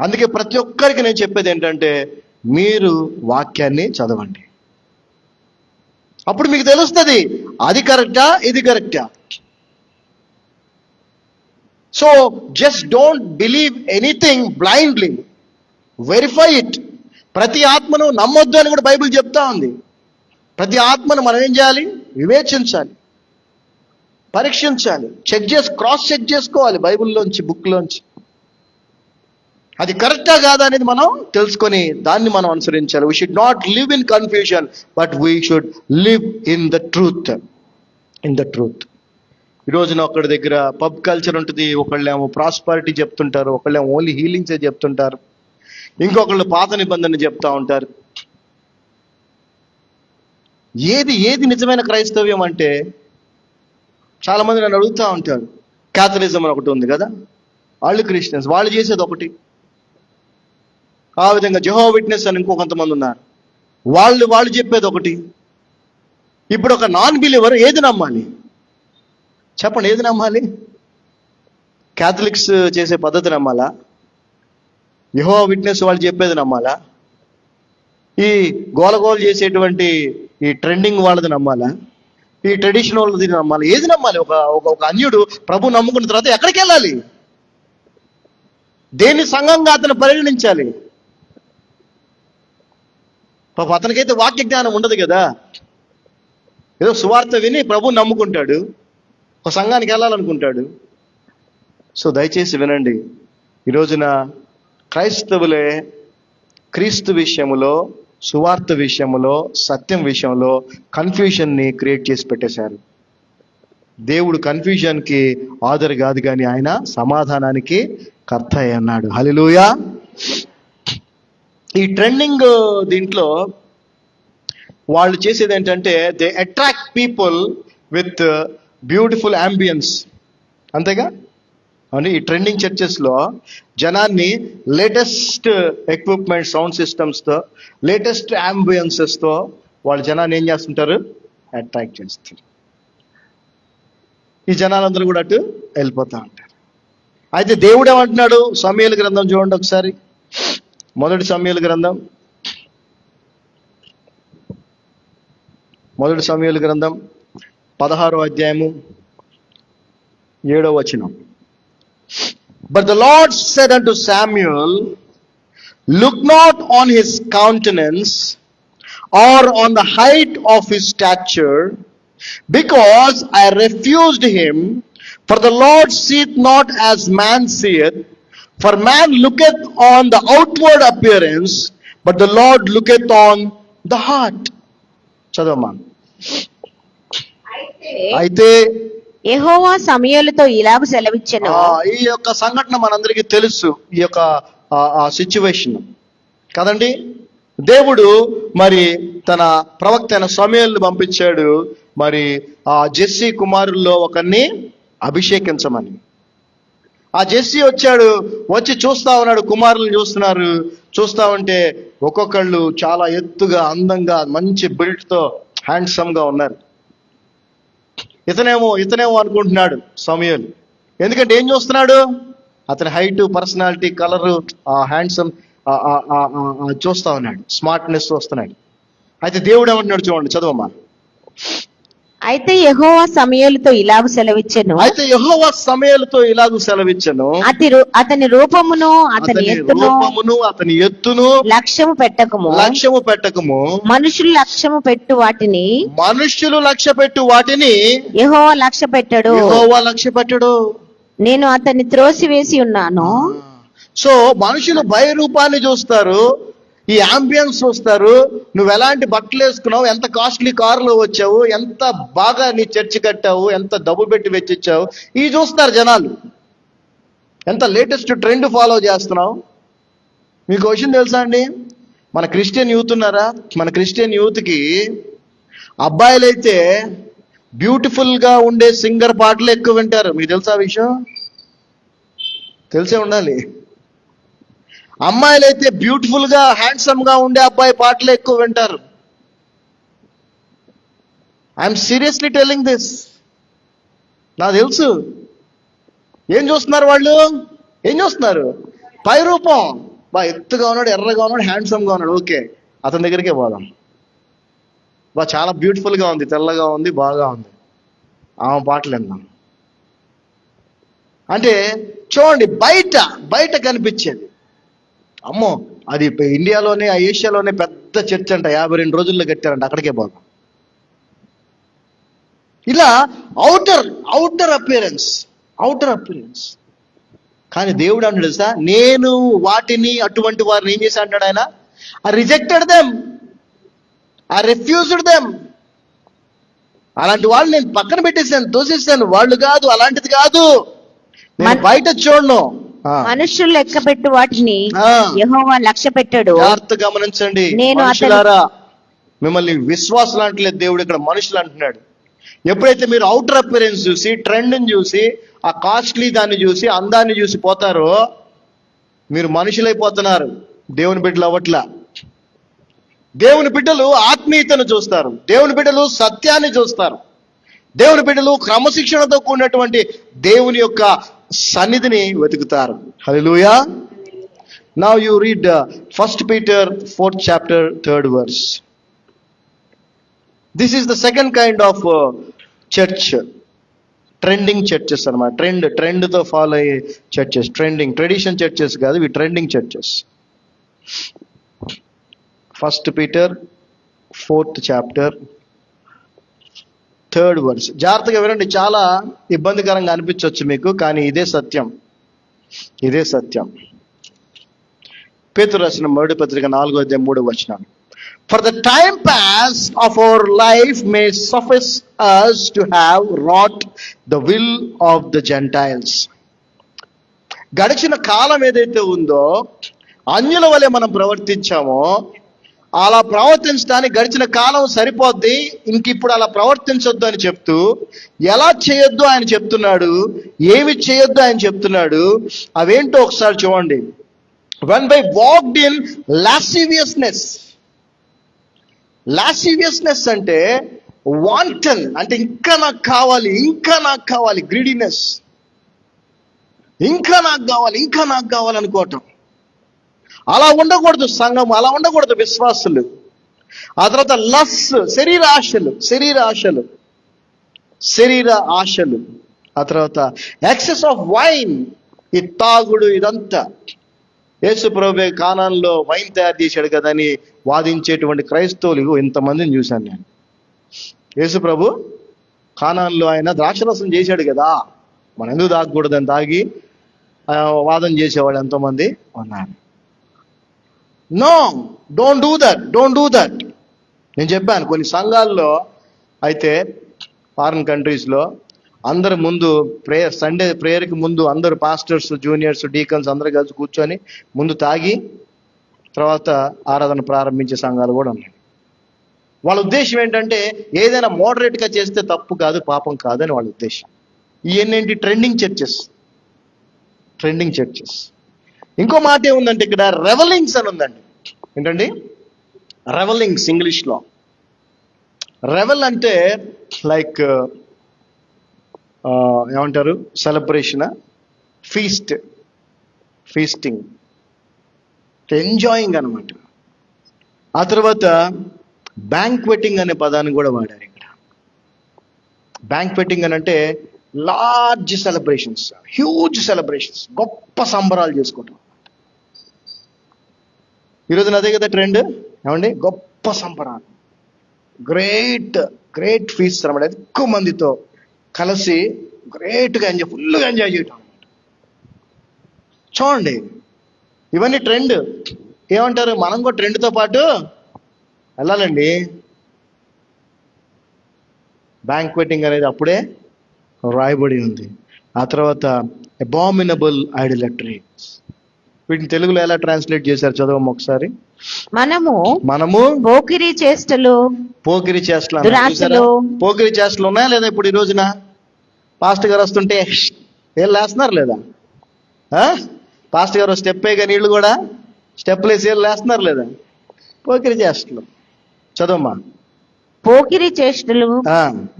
అందుకే ప్రతి ఒక్కరికి నేను చెప్పేది ఏంటంటే, మీరు వాక్యాన్ని చదవండి. అప్పుడు మీకు తెలుస్తుంది అది కరెక్టా, ఇది కరెక్టా. So just don't believe anything blindly, verify it. ప్రతి ఆత్మను నమ్మొద్దు అని కూడా బైబిల్ చెప్తా ఉంది. ప్రతి ఆత్మను మనం ఏం చేయాలి? వివేచించాలి, పరీక్షించాలి, క్రాస్ చెక్ చేసుకోవాలి బైబిల్లోంచి, బుక్లోంచి. అది కరెక్టా కాదా అనేది మనం తెలుసుకొని దాన్ని మనం అనుసరించాలి. We should not live in confusion, but we should live in the truth. ఈ రోజున ఒకరి దగ్గర పబ్ కల్చర్ ఉంటుంది, ఒకళ్ళేమో ప్రాస్పరిటీ చెప్తుంటారు, ఒకళ్ళేమో ఓన్లీ హీలింగ్సే చెప్తుంటారు, ఇంకొకళ్ళు పాత నిబంధన చెప్తా ఉంటారు. ఏది నిజమైన క్రైస్తవ్యం అంటే, చాలా మంది నన్ను అడుగుతూ ఉంటారు. క్యాథలిజం అని ఒకటి ఉంది కదా, వాళ్ళు క్రిస్టియన్స్, వాళ్ళు చేసేది ఒకటి. ఆ విధంగా జెహోవా విట్నెస్ అని ఇంకో కొంతమంది ఉన్నారు, వాళ్ళు చెప్పేది ఒకటి. ఇప్పుడు ఒక నాన్ బిలీవర్ ఏది నమ్మాలి చెప్పండి? ఏది నమ్మాలి? క్యాథలిక్స్ చేసే పద్ధతి నమ్మాలా? యెహోవా విట్నెస్ వాళ్ళు చెప్పేది నమ్మాలా? ఈ గోలగోలు చేసేటువంటి ఈ ట్రెండింగ్ వాళ్ళది నమ్మాలా? ఈ ట్రెడిషన్ వాళ్ళది నమ్మాలి? ఏది నమ్మాలి? ఒక అన్యుడు ప్రభు నమ్ముకున్న తర్వాత ఎక్కడికి వెళ్ళాలి? దేన్ని సంఘంగా అతను పరిగణించాలి? పాప అతనికైతే వాక్య జ్ఞానం ఉండదు కదా. ఏదో సువార్త విని ప్రభు నమ్ముకుంటాడు, ఒక సంఘానికి వెళ్ళాలనుకుంటాడు. సో దయచేసి వినండి, ఈ రోజున క్రైస్తవులే క్రీస్తు విషయములో, సువార్త విషయములో, సత్యం విషయంలో కన్ఫ్యూజన్ని క్రియేట్ చేసి పెట్టేశారు. దేవుడు కన్ఫ్యూజన్కి ఆధార్ కాదు, కానీ ఆయన సమాధానానికి కర్త అన్నాడు. హల్లెలూయా. ఈ ట్రెండింగ్ దీంట్లో వాళ్ళు చేసేది ఏంటంటే, they attract people with beautiful ambience. అంతేగా, అని ఈ ట్రెండింగ్ చర్చెస్ లో జనాన్ని లేటెస్ట్ ఎక్విప్మెంట్, సౌండ్ సిస్టమ్స్ తో, లేటెస్ట్ అంబియన్సెస్ తో వాళ్ళ జనాన్ని ఏం చేస్తుంటారు? అట్రాక్ట్ చేస్తారు. ఈ జనాలందరూ కూడా అటు వెళ్ళిపోతా ఉంటారు. అయితే దేవుడు ఏమంటున్నాడు? సమూయేలు గ్రంథం చూడండి ఒకసారి. మొదటి సమూయేలు గ్రంథం 16వ అధ్యాయము 7వ వచనం. But the Lord said unto Samuel, look not on his countenance or on the height of his stature, because I refused him. For the Lord seeth not as man seeth, for man looketh on the outward appearance, but the Lord looketh on the heart. చదవమ్మా. అయితే యెహోవా సమూయేలుతో ఇలాగ సెలవిచ్చెను. ఈ యొక్క సంఘటన మనందరికీ తెలుసు, ఈ యొక్క situation కదండి. దేవుడు మరి తన ప్రవక్త అయిన సమూయేలును పంపించాడు, మరి ఆ జెస్సీ కుమారుల్లో ఒకరిని అభిషేకించమని. ఆ జెస్సీ వచ్చాడు, వచ్చి చూస్తా ఉన్నాడు, కుమారులను చూస్తున్నారు. చూస్తా ఉంటే ఒక్కొక్కళ్ళు చాలా ఎత్తుగా, అందంగా, మంచి బిల్ట్ తో హ్యాండ్సమ్ గా ఉన్నారు. ఇతనేమో అనుకుంటున్నాడు సమూయేలు. ఎందుకంటే ఏం చూస్తున్నాడు? అతని హైట్, పర్సనాలిటీ, కలరు, హ్యాండ్సమ్ చూస్తా ఉన్నాడు, స్మార్ట్నెస్ చూస్తున్నాడు. అయితే దేవుడు ఏమంటున్నాడు చూడండి, చదవమ్మా. అయితే యెహోవా సమూయేలుతో ఇలాగ సెలవిచ్చెను. అతని రూపమును అతని ఎత్తును లక్ష్యము పెట్టకము. మనుషులు లక్ష్యము పెట్టు వాటిని యెహోవా లక్ష్య పెట్టడు. నేను అతన్ని త్రోసివేసి ఉన్నాను. సో మనుషులు భయ రూపాన్ని చూస్తారు, ఈ అంబియన్స్ చూస్తారు, నువ్వు ఎలాంటి బట్టలు వేసుకున్నావు, ఎంత కాస్ట్లీ కారులో వచ్చావు, ఎంత బాగా నీ చర్చి కట్టావు, ఎంత డబ్బు పెట్టి వెచ్చిచ్చావు, ఇవి చూస్తారు జనాలు. ఎంత లేటెస్ట్ ట్రెండ్ ఫాలో చేస్తున్నావు. మీకు విషయం తెలుసా అండి? మన క్రిస్టియన్ యూత్ ఉన్నారా? మన క్రిస్టియన్ యూత్కి అబ్బాయిలైతే బ్యూటిఫుల్ గా ఉండే సింగర్ పాటలు ఎక్కువ వింటారు. మీకు తెలుసా విషయం? తెలిసే ఉండాలి. అమ్మాయిలైతే బ్యూటిఫుల్ గా, హ్యాండ్సమ్ గా ఉండే అబ్బాయి పాటలు ఎక్కువ వింటారు. I'm seriously telling this. నాకు తెలుసు. ఏం చూస్తున్నారు వాళ్ళు? ఏం చూస్తున్నారు? పై రూపం. ఎత్తుగా ఉన్నాడు, ఎర్రగా ఉన్నాడు, హ్యాండ్సమ్ గా ఉన్నాడు, ఓకే అతని దగ్గరికే పోదాం. చాలా బ్యూటిఫుల్ గా ఉంది, తెల్లగా ఉంది, బాగా ఉంది, ఆమె పాటలు విందాం అంటే చూడండి, బయట కనిపించేది. అమ్మో, అది ఇండియాలోనే, ఏషియాలోనే పెద్ద చర్చ్ అంట, 52 రోజుల్లో కట్టారంట, అక్కడికే పోదాం. ఇలా అవుటర్ అపియరెన్స్. కానీ దేవుడు అన్నాడు తెలుసా, నేను అటువంటి వారిని ఏం చేశా అంటాడు ఆయన? I rejected them, I refused them. అలాంటి వాళ్ళు నేను పక్కన పెట్టేసాను, తోసేసాను. వాళ్ళు కాదు, అలాంటిది కాదు. నేను బయట చూడను. మనుషులు లెక్క పెట్టు వాటిని యెహోవా లక్ష్య పెట్టాడు. జాగ్రత్త గమనించండి. మిమ్మల్ని విశ్వాసులు అంటలేదు దేవుడు, ఇక్కడ మనుషులు అంటున్నాడు. ఎప్పుడైతే మీరు అవుటర్ అపియరెన్స్ చూసి, ట్రెండ్ చూసి, ఆ కాస్ట్లీ దాన్ని చూసి, అందాన్ని చూసి పోతారో మీరు మనుషులైపోతున్నారు, దేవుని బిడ్డలు అవ్వట్లా. దేవుని బిడ్డలు ఆత్మీయతను చూస్తారు, దేవుని బిడ్డలు సత్యాన్ని చూస్తారు, దేవుని బిడ్డలు క్రమశిక్షణతో కూడినటువంటి దేవుని యొక్క సన్నిధిని వెతుకుతారు. హల్లెలూయా. Now you read 1 Peter 4th chapter 3rd verse. This is the second kind of church. Trending churches అన్నమాట. ట్రెండ్ తో ఫాలో అయ్యే చర్చెస్. ట్రెడిషన్ చర్చెస్ కాదు, ఇవి trending churches. 1 Peter 4th chapter 3rd verse. జాగ్రత్తగా వినండి. చాలా ఇబ్బందికరంగా అనిపించవచ్చు మీకు, కానీ ఇదే సత్యం. పేతురు రాసిన మొదటి పత్రిక 4వ అధ్యాయం 3వ వచనం. For the time past of our life may suffice us to have wrought the will of the Gentiles. గడిచిన కాలం ఏదైతే ఉందో, అన్యుల వలె మనం ప్రవర్తించామో అలా ప్రవర్తించడానికి గడిచిన కాలం సరిపోద్ది, ఇంక ఇప్పుడు అలా ప్రవర్తించొద్దు అని చెప్తూ ఎలా చేయొద్దు ఆయన చెప్తున్నాడు, ఏమి చేయొద్దు ఆయన చెప్తున్నాడు. అవేంటో ఒకసారి చూడండి. when they walked in lasciviousness. లాసివియస్నెస్ అంటే వాంటన్, అంటే ఇంకా నాకు కావాలి, ఇంకా నాకు కావాలి, గ్రీడీనెస్, ఇంకా నాకు కావాలి, ఇంకా నాకు కావాలనుకోవటం. అలా ఉండకూడదు సంఘం, అలా ఉండకూడదు విశ్వాసులు. ఆ తర్వాత లస్, శరీర ఆశలు. ఆ తర్వాత ఎక్సెస్ ఆఫ్ వైన్, ఈ తాగుడు, ఇదంతా. యేసు ప్రభువే కానాన్లో వైన్ తయారు చేశాడు కదా అని వాదించేటువంటి క్రైస్తవులు ఇంతమందిని చూశాను నేను. యేసు ప్రభు కానాన్లో ఆయన ద్రాక్షరసం చేశాడు కదా, మనం ఎందుకు తాగకూడదని తాగి వాదన చేసేవాడు ఎంతోమంది ఉన్నారు. No, don't do that. నేను చెప్పాను కొన్ని సంఘాల్లో అయితే, ఫారిన్ కంట్రీస్లో అందరు ముందు ప్రేయర్, సండే ప్రేయర్కి ముందు అందరు పాస్టర్స్, జూనియర్స్, డీకన్స్ అందరు కలిసి కూర్చొని ముందు తాగి తర్వాత ఆరాధన ప్రారంభించే సంఘాలు కూడా ఉన్నాయి. వాళ్ళ ఉద్దేశం ఏంటంటే ఏదైనా మోడరేట్గా చేస్తే తప్పు కాదు, పాపం కాదని వాళ్ళ ఉద్దేశం. ఇవన్నీ ట్రెండింగ్ చర్చెస్. ఇంకో మాట ఏముందంటే ఇక్కడ రెవలింగ్స్ అని ఉందండి. ఏంటండి రెవలింగ్స్? ఇంగ్లీష్లో రెవెల్ అంటే లైక్ ఏమంటారు, సెలబ్రేషన్, ఫీస్టింగ్, ఎంజాయింగ్ అనమాట. ఆ తర్వాత బ్యాంక్వెటింగ్ అనే పదాన్ని కూడా వాడారు ఇక్కడ. బ్యాంక్వెటింగ్ అని అంటే లార్జ్ సెలబ్రేషన్స్, హ్యూజ్ సెలబ్రేషన్స్, గొప్ప సంబరాలు చేసుకోవటం. ఈరోజు అదే కదా ట్రెండ్, ఏమండి? గొప్ప సంబరాలు, గ్రేట్ ఫీస్ట్ అనమాట. ఎక్కువ మందితో కలిసి గ్రేట్గా ఫుల్గా ఎంజాయ్ చేయటం అనమాట. చూడండి, ఇవన్నీ ట్రెండ్. ఏమంటారు, మనం కూడా ట్రెండ్తో పాటు వెళ్ళాలండి. బ్యాంక్వెటింగ్ అనేది అప్పుడే రాయబడి ఉంది. ఆ తర్వాత అబామినబుల్ ఐడలట్రీస్, వీటిని తెలుగులో ఎలా ట్రాన్స్లేట్ చేశారు చదవము ఒకసారి. మనము పోకిరి చేష్టలు, పోకిరి చేష్టలు ఉన్నాయా లేదా ఇప్పుడు ఈ రోజున? పాస్టర్ గారు వస్తుంటే ఏం లేస్తున్నారు లేదా? పాస్టర్ గారు స్టెప్ వేయగా నీళ్ళు కూడా స్టెప్లు వేసి ఏం లేస్తున్నారు లేదా? పోకిరి చేష్టలు చదవమ్మా. పోకిరి చేష్టలు,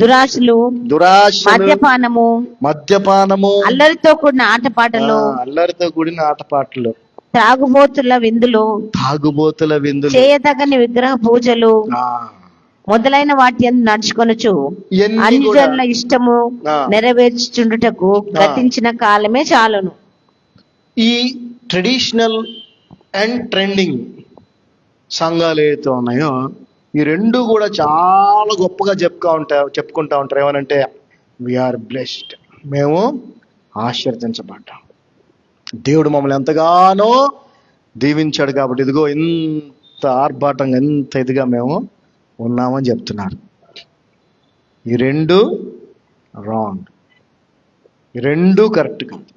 దురాశలు, మద్యపానము, అల్లరితో కూడిన ఆటపాటలు, తాగుబోతుల విందులు, చేయతగని విగ్రహ పూజలు మొదలైన వాటి యందు నడుచుకొనుచు అన్యజనుల ఇష్టము నెరవేర్చుచుండుటకు గతించిన కాలమే చాలును. ఈ ట్రెడిషనల్ అండ్ ట్రెండింగ్ సంఘాలు ఏవైతే ఉన్నాయో ఈ రెండు కూడా చాలా గొప్పగా చెప్పుకుంటా ఉంటారు. ఏమనంటే వీఆర్ బ్లెస్డ్, మేము ఆశీర్వదించబడ్డాం, దేవుడు మమ్మల్ని ఎంతగానో దీవించాడు కాబట్టి ఇదిగో ఇంత ఆర్భాటంగా, ఎంత ఇదిగా మేము ఉన్నామని చెప్తున్నారు. ఈ రెండు రాంగ్, ఈ రెండు కరెక్ట్ కాదు.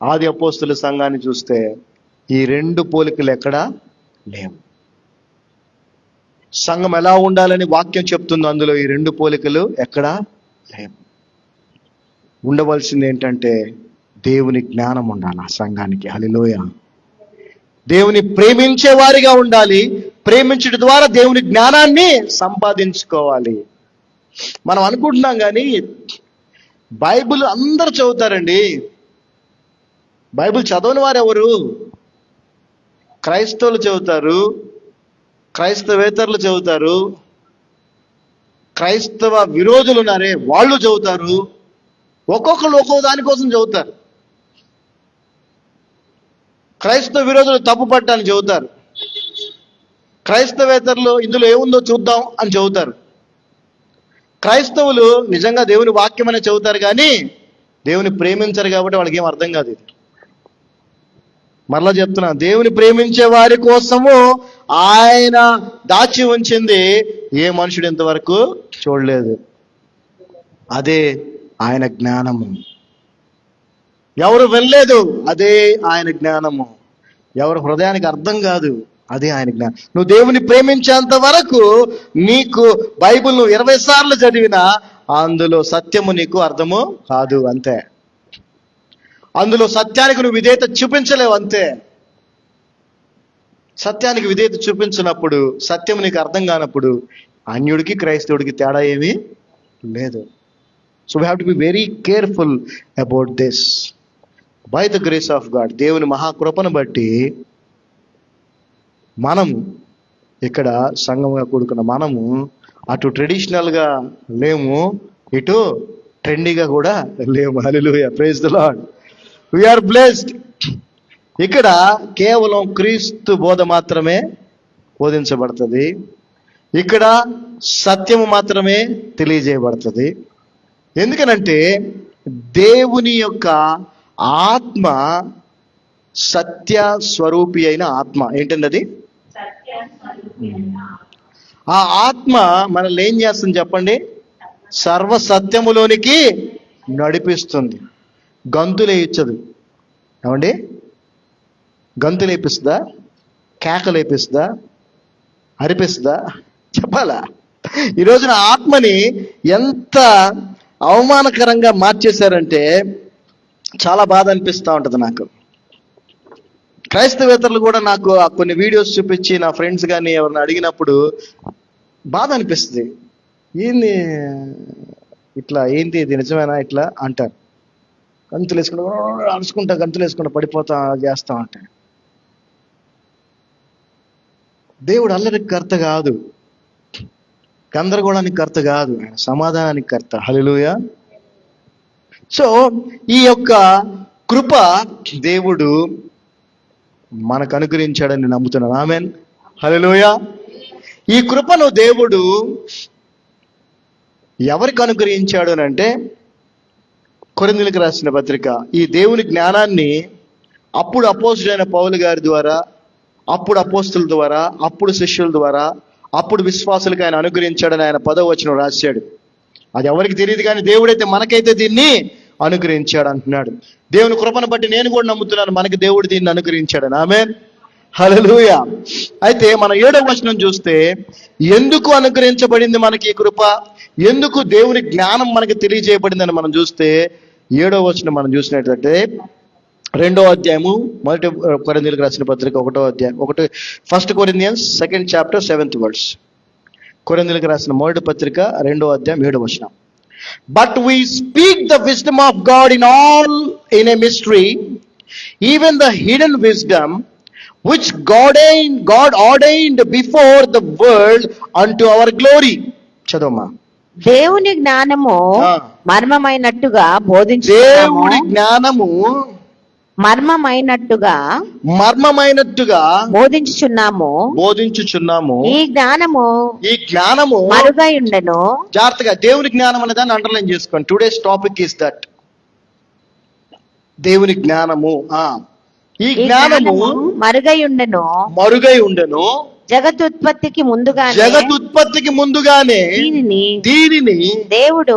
ఆది అపోస్తుల సంఘాన్ని చూస్తే ఈ రెండు పోలికలు ఎక్కడా లేవు. సంఘం ఎలా ఉండాలని వాక్యం చెప్తుందో అందులో ఈ రెండు పోలికలు ఎక్కడా లేవు. ఉండవలసింది ఏంటంటే దేవుని జ్ఞానం ఉండాలి ఆ సంఘానికి. హల్లెలూయా. దేవుని ప్రేమించే వారిగా ఉండాలి. ప్రేమించడం ద్వారా దేవుని జ్ఞానాన్ని సంపాదించుకోవాలి. మనం అనుకుంటున్నాం కానీ బైబిల్ అందరూ చదువుతారండి. బైబిల్ చదవని వారు ఎవరు? క్రైస్తవులు చదువుతారు, క్రైస్తవేతరులు చదువుతారు, క్రైస్తవ విరోధులు ఉన్నారే వాళ్ళు చదువుతారు. ఒక్కొక్కరు ఒక్కో దానికోసం చదువుతారు. క్రైస్తవ విరోధులు తప్పు పట్టాలని చదువుతారు, క్రైస్తవేతరులు ఇందులో ఏముందో చూద్దాం అని చదువుతారు. క్రైస్తవులు నిజంగా దేవుని వాక్యం అనే చదువుతారు కానీ దేవుని ప్రేమించరు కాబట్టి వాళ్ళకి ఏం అర్థం కాదు. ఇది మరలా చెప్తున్నా, దేవుని ప్రేమించే వారి కోసము ఆయన దాచి ఉంచింది ఏ మనుషుడు ఇంతవరకు చూడలేదు. అదే ఆయన జ్ఞానము. ఎవరు వినలేదు, అదే ఆయన జ్ఞానము. ఎవరు హృదయానికి అర్థం కాదు, అదే ఆయన జ్ఞానం. నువ్వు దేవుని ప్రేమించేంత వరకు నీకు బైబిల్ నువ్వు 20 సార్లు చదివినా అందులో సత్యము నీకు అర్థము కాదు, అంతే. అందులో సత్యానికి నువ్వు విధేయత చూపించలేవు, అంతే. సత్యానికి విధేయత చూపించినప్పుడు, సత్యం నీకు అర్థం కానప్పుడు అన్యుడికి క్రైస్తవుడికి తేడా ఏమీ లేదు. So we have to be very careful about this. By the grace of God, దేవుని మహాకృపను బట్టి మనం ఇక్కడ సంఘంగా కూడుకున్న మనము అటు ట్రెడిషనల్గా లేము, ఇటు ట్రెండీగా కూడా లేము. హల్లెలూయా, praise the Lord. We are blessed. ఇక్కడ కేవలం క్రీస్తు బోధ మాత్రమే బోధించబడుతుంది. ఇక్కడ సత్యము మాత్రమే తెలియజేయబడుతుంది. ఎందుకనంటే దేవుని యొక్క ఆత్మ సత్య స్వరూపి అయిన ఆత్మ. ఏంటండి అది? ఆ ఆత్మ మనల్ని ఏం చేస్తుంది చెప్పండి? సర్వ సత్యములోనికి నడిపిస్తుంది. గంతులేయించదు. ఏమండి? గంతులేపిస్తుందా? కేకలేపిస్తుందా? అరిపిస్తుందా? చెప్పాలా? ఈ రోజున ఆత్మని ఎంత అవమానకరంగా మార్చేశారంటే చాలా బాధ అనిపిస్తూ ఉంటుంది నాకు. క్రైస్తవేతరులు కూడా నాకు కొన్ని వీడియోస్ చూపించి, నా ఫ్రెండ్స్ కానీ ఎవరిని అడిగినప్పుడు బాధ అనిపిస్తుంది. ఏంది ఇట్లా, ఏంటి ఇది నిజమేనా ఇట్లా అంటారు. గంతులు వేసుకుంటా అరుచుకుంటా, గంతులు వేసుకుంటా పడిపోతా చేస్తా ఉంటాయి. దేవుడు అల్లరికి కర్త కాదు, గందరగోళానికి కర్త కాదు, ఆయన సమాధానానికి కర్త. హల్లెలూయా. సో ఈ యొక్క కృప దేవుడు మనకు అనుగ్రహించాడని నమ్ముతున్నాను. ఆమేన్, హల్లెలూయా. ఈ కృపను దేవుడు ఎవరికి అనుగ్రహించాడు అని అంటే, కొరింథీయులకు రాసిన పత్రిక, ఈ దేవుని జ్ఞానాన్ని అప్పుడు అపోస్తుడైన పౌలు గారి ద్వారా, అప్పుడు అపోస్తుల ద్వారా, అప్పుడు శిష్యుల ద్వారా, అప్పుడు విశ్వాసులకు ఆయన అనుగ్రహించాడని ఆయన 10వ వచనం రాశాడు. అది ఎవరికి తెలియదు, కానీ దేవుడైతే మనకైతే దీన్ని అనుగ్రహించాడు అంటున్నాడు. దేవుని కృపను బట్టి నేను కూడా నమ్ముతున్నాను, మనకి దేవుడు దీన్ని అనుగ్రహించాడని. ఆమేన్, హల్లెలూయా. అయితే మనం 7వ వచనం చూస్తే, ఎందుకు అనుగ్రహించబడింది మనకి ఈ కృప, ఎందుకు దేవుని జ్ఞానం మనకి తెలియజేయబడిందని మనం చూస్తే, 7వ వచనం మనం చూసినట్లయితే 2వ అధ్యాయము, మొదటి కొరింథీయులకు రాసిన పత్రిక 1వ అధ్యాయం, 1 Corinthians 2nd chapter 7th verse. కొరింథీయులకు రాసిన మొదటి పత్రిక 2వ అధ్యాయం 7వ వచనం. But we speak the wisdom of God in a mystery, even the hidden wisdom which God ordained before the world unto our glory. చదవమ్మా. దేవుని జ్ఞానము మర్మమైనట్టుగా దేవుని జ్ఞానము మర్మమైనట్టుగా బోధించుచున్నాము. ఈ జ్ఞానము మరుగై ఉండెను. జాగ్రత్తగా దేవుని జ్ఞానం అనే దాన్ని అండర్లైన్ చేసుకోండి. టుడేస్ టాపిక్ ఈస్ దట్, దేవుని జ్ఞానము. ఈ జ్ఞానము మరుగై ఉండెను. జగతుత్పత్తికి ముందుగానే దీనిని దేవుడు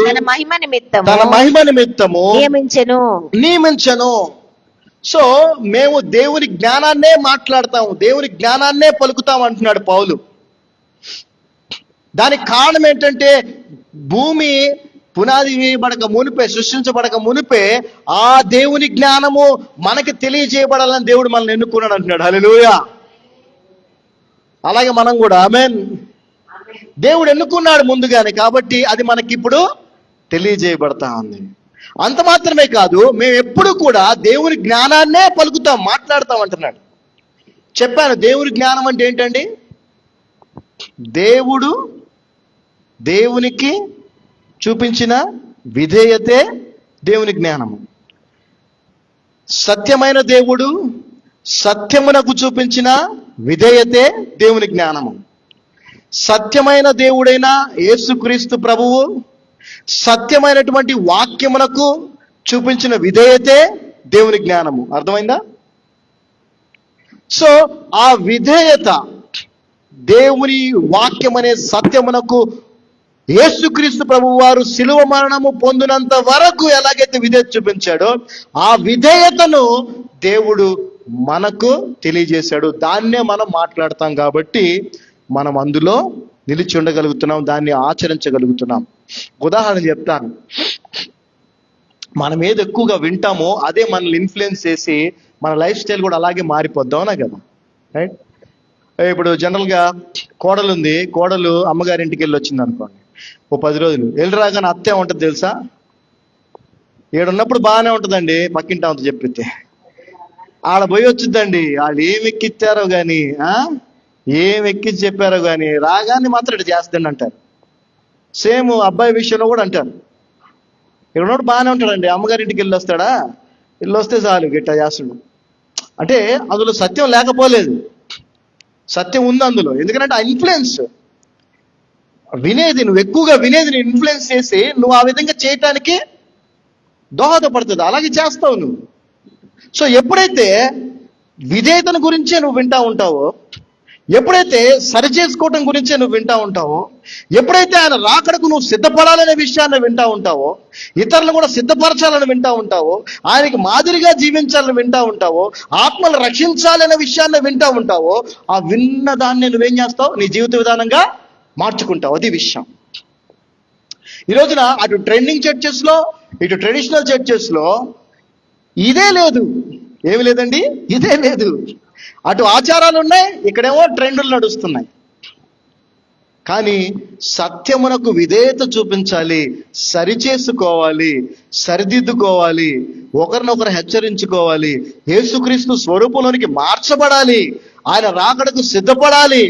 తన మహిమ నిమిత్తము నియమించెను. సో మేము దేవుని జ్ఞానాన్నే మాట్లాడతాము, దేవుని జ్ఞానాన్నే పలుకుతాం అంటున్నాడు పౌలు. దానికి కారణం ఏంటంటే, భూమి పునాది వేయబడక మునిపే, సృష్టించబడక మునిపే ఆ దేవుని జ్ఞానము మనకి తెలియజేయబడాలని దేవుడు మనల్ని ఎన్నుకున్నాడు అంటున్నాడు. హల్లెలూయా. అలాగే మనం కూడా, ఆమేన్, దేవుడు ఎన్నుకున్నాడు ముందుగానే, కాబట్టి అది మనకి ఇప్పుడు తెలియజేయబడతా ఉంది. అంత మాత్రమే కాదు, మేము ఎప్పుడు కూడా దేవుని జ్ఞానాన్నే పలుకుతాం, మాట్లాడతాం అంటున్నాడు. చెప్పాను, దేవుని జ్ఞానం అంటే ఏంటండి? దేవునికి చూపించిన విధేయతే దేవుని జ్ఞానము. సత్యమైన దేవుడు సత్యమునకు చూపించిన విధేయతే దేవుని జ్ఞానము. సత్యమైన దేవుడైన యేసుక్రీస్తు ప్రభువు సత్యమైనటువంటి వాక్యమునకు చూపించిన విధేయతే దేవుని జ్ఞానము. అర్థమైందా? సో ఆ విధేయత, దేవుని వాక్యం అనే సత్యమునకు యేసుక్రీస్తు ప్రభువు వారు శిలువ మరణము పొందినంత వరకు ఎలాగైతే విధేయత చూపించాడో, ఆ విధేయతను దేవుడు మనకు తెలియజేశాడు. దాన్నే మనం మాట్లాడతాం కాబట్టి మనం అందులో నిలిచి ఉండగలుగుతున్నాం, దాన్ని ఆచరించగలుగుతున్నాం. ఉదాహరణ చెప్తాను. మనం ఏది ఎక్కువగా వింటామో అదే మనల్ని ఇన్ఫ్లుయెన్స్ చేసి మన లైఫ్ స్టైల్ కూడా అలాగే మారిపోద్దాం, అవునా కదా? రైట్. ఇప్పుడు జనరల్గా కోడలు ఉంది, కోడలు అమ్మగారింటికి వెళ్ళి వచ్చింది అనుకోండి, ఓ 10 రోజులు వెళ్ళి రాగానే అత్తే ఉంటుంది తెలుసా, ఏడున్నప్పుడు బాగానే ఉంటుందండి, పక్కింటి ఆమెతో చెప్పితే. ఆడ పోయి వచ్చిద్దండి, వాళ్ళు ఏం ఎక్కిచ్చారో కానీ, ఏం ఎక్కించి చెప్పారో కానీ రాగానే మాత్రం ఇటు చేస్తుందండి అంటారు. సేమ్ అబ్బాయి విషయంలో కూడా అంటారు. ఇక్కడ ఉన్నప్పుడు బాగానే ఉంటాడండి, అమ్మగారింటికి వెళ్ళి వస్తాడా, వెళ్ళి వస్తే చాలు గిట్ట చేస్తాడు. అంటే అందులో సత్యం లేకపోలేదు, సత్యం ఉంది అందులో. ఎందుకంటే ఆ ఇన్ఫ్లుయెన్స్ వినేది, నువ్వు ఎక్కువగా వినేది నీ ఇన్ఫ్లుయెన్స్ చేసి నువ్వు ఆ విధంగా చేయటానికి దోహదపడుతుంది, అలాగే చేస్తావు నువ్వు. సో ఎప్పుడైతే విధేయతను గురించే నువ్వు వింటా ఉంటావో, ఎప్పుడైతే సరి చేసుకోవటం గురించే నువ్వు వింటా ఉంటావో, ఎప్పుడైతే ఆయన రాకడకు నువ్వు సిద్ధపడాలనే విషయాన్ని వింటా ఉంటావో, ఇతరులను కూడా సిద్ధపరచాలని వింటా ఉంటావో, ఆయనకి మాదిరిగా జీవించాలని వింటా ఉంటావో, ఆత్మలు రక్షించాలనే విషయాన్ని వింటా ఉంటావో, ఆ విన్న దాన్ని నువ్వేం చేస్తావు, నీ జీవిత విధానంగా మార్చుకుంటావు. అది విషయం. ఈ రోజున అటు ట్రెండింగ్ చర్చెస్లో ఇటు ట్రెడిషనల్ చర్చెస్లో ఇదే లేదు. ఏమి లేదండి, ఇదే లేదు. అటు ఆచారాలు ఉన్నాయి, ఇక్కడేమో ట్రెండులు నడుస్తున్నాయి. కానీ సత్యమునకు విధేయత చూపించాలి, సరిచేసుకోవాలి, సరిదిద్దుకోవాలి, ఒకరినొకరు హెచ్చరించుకోవాలి, యేసుక్రీస్తు స్వరూపంలోనికి మార్చబడాలి, ఆయన రాకడకు సిద్ధపడాలి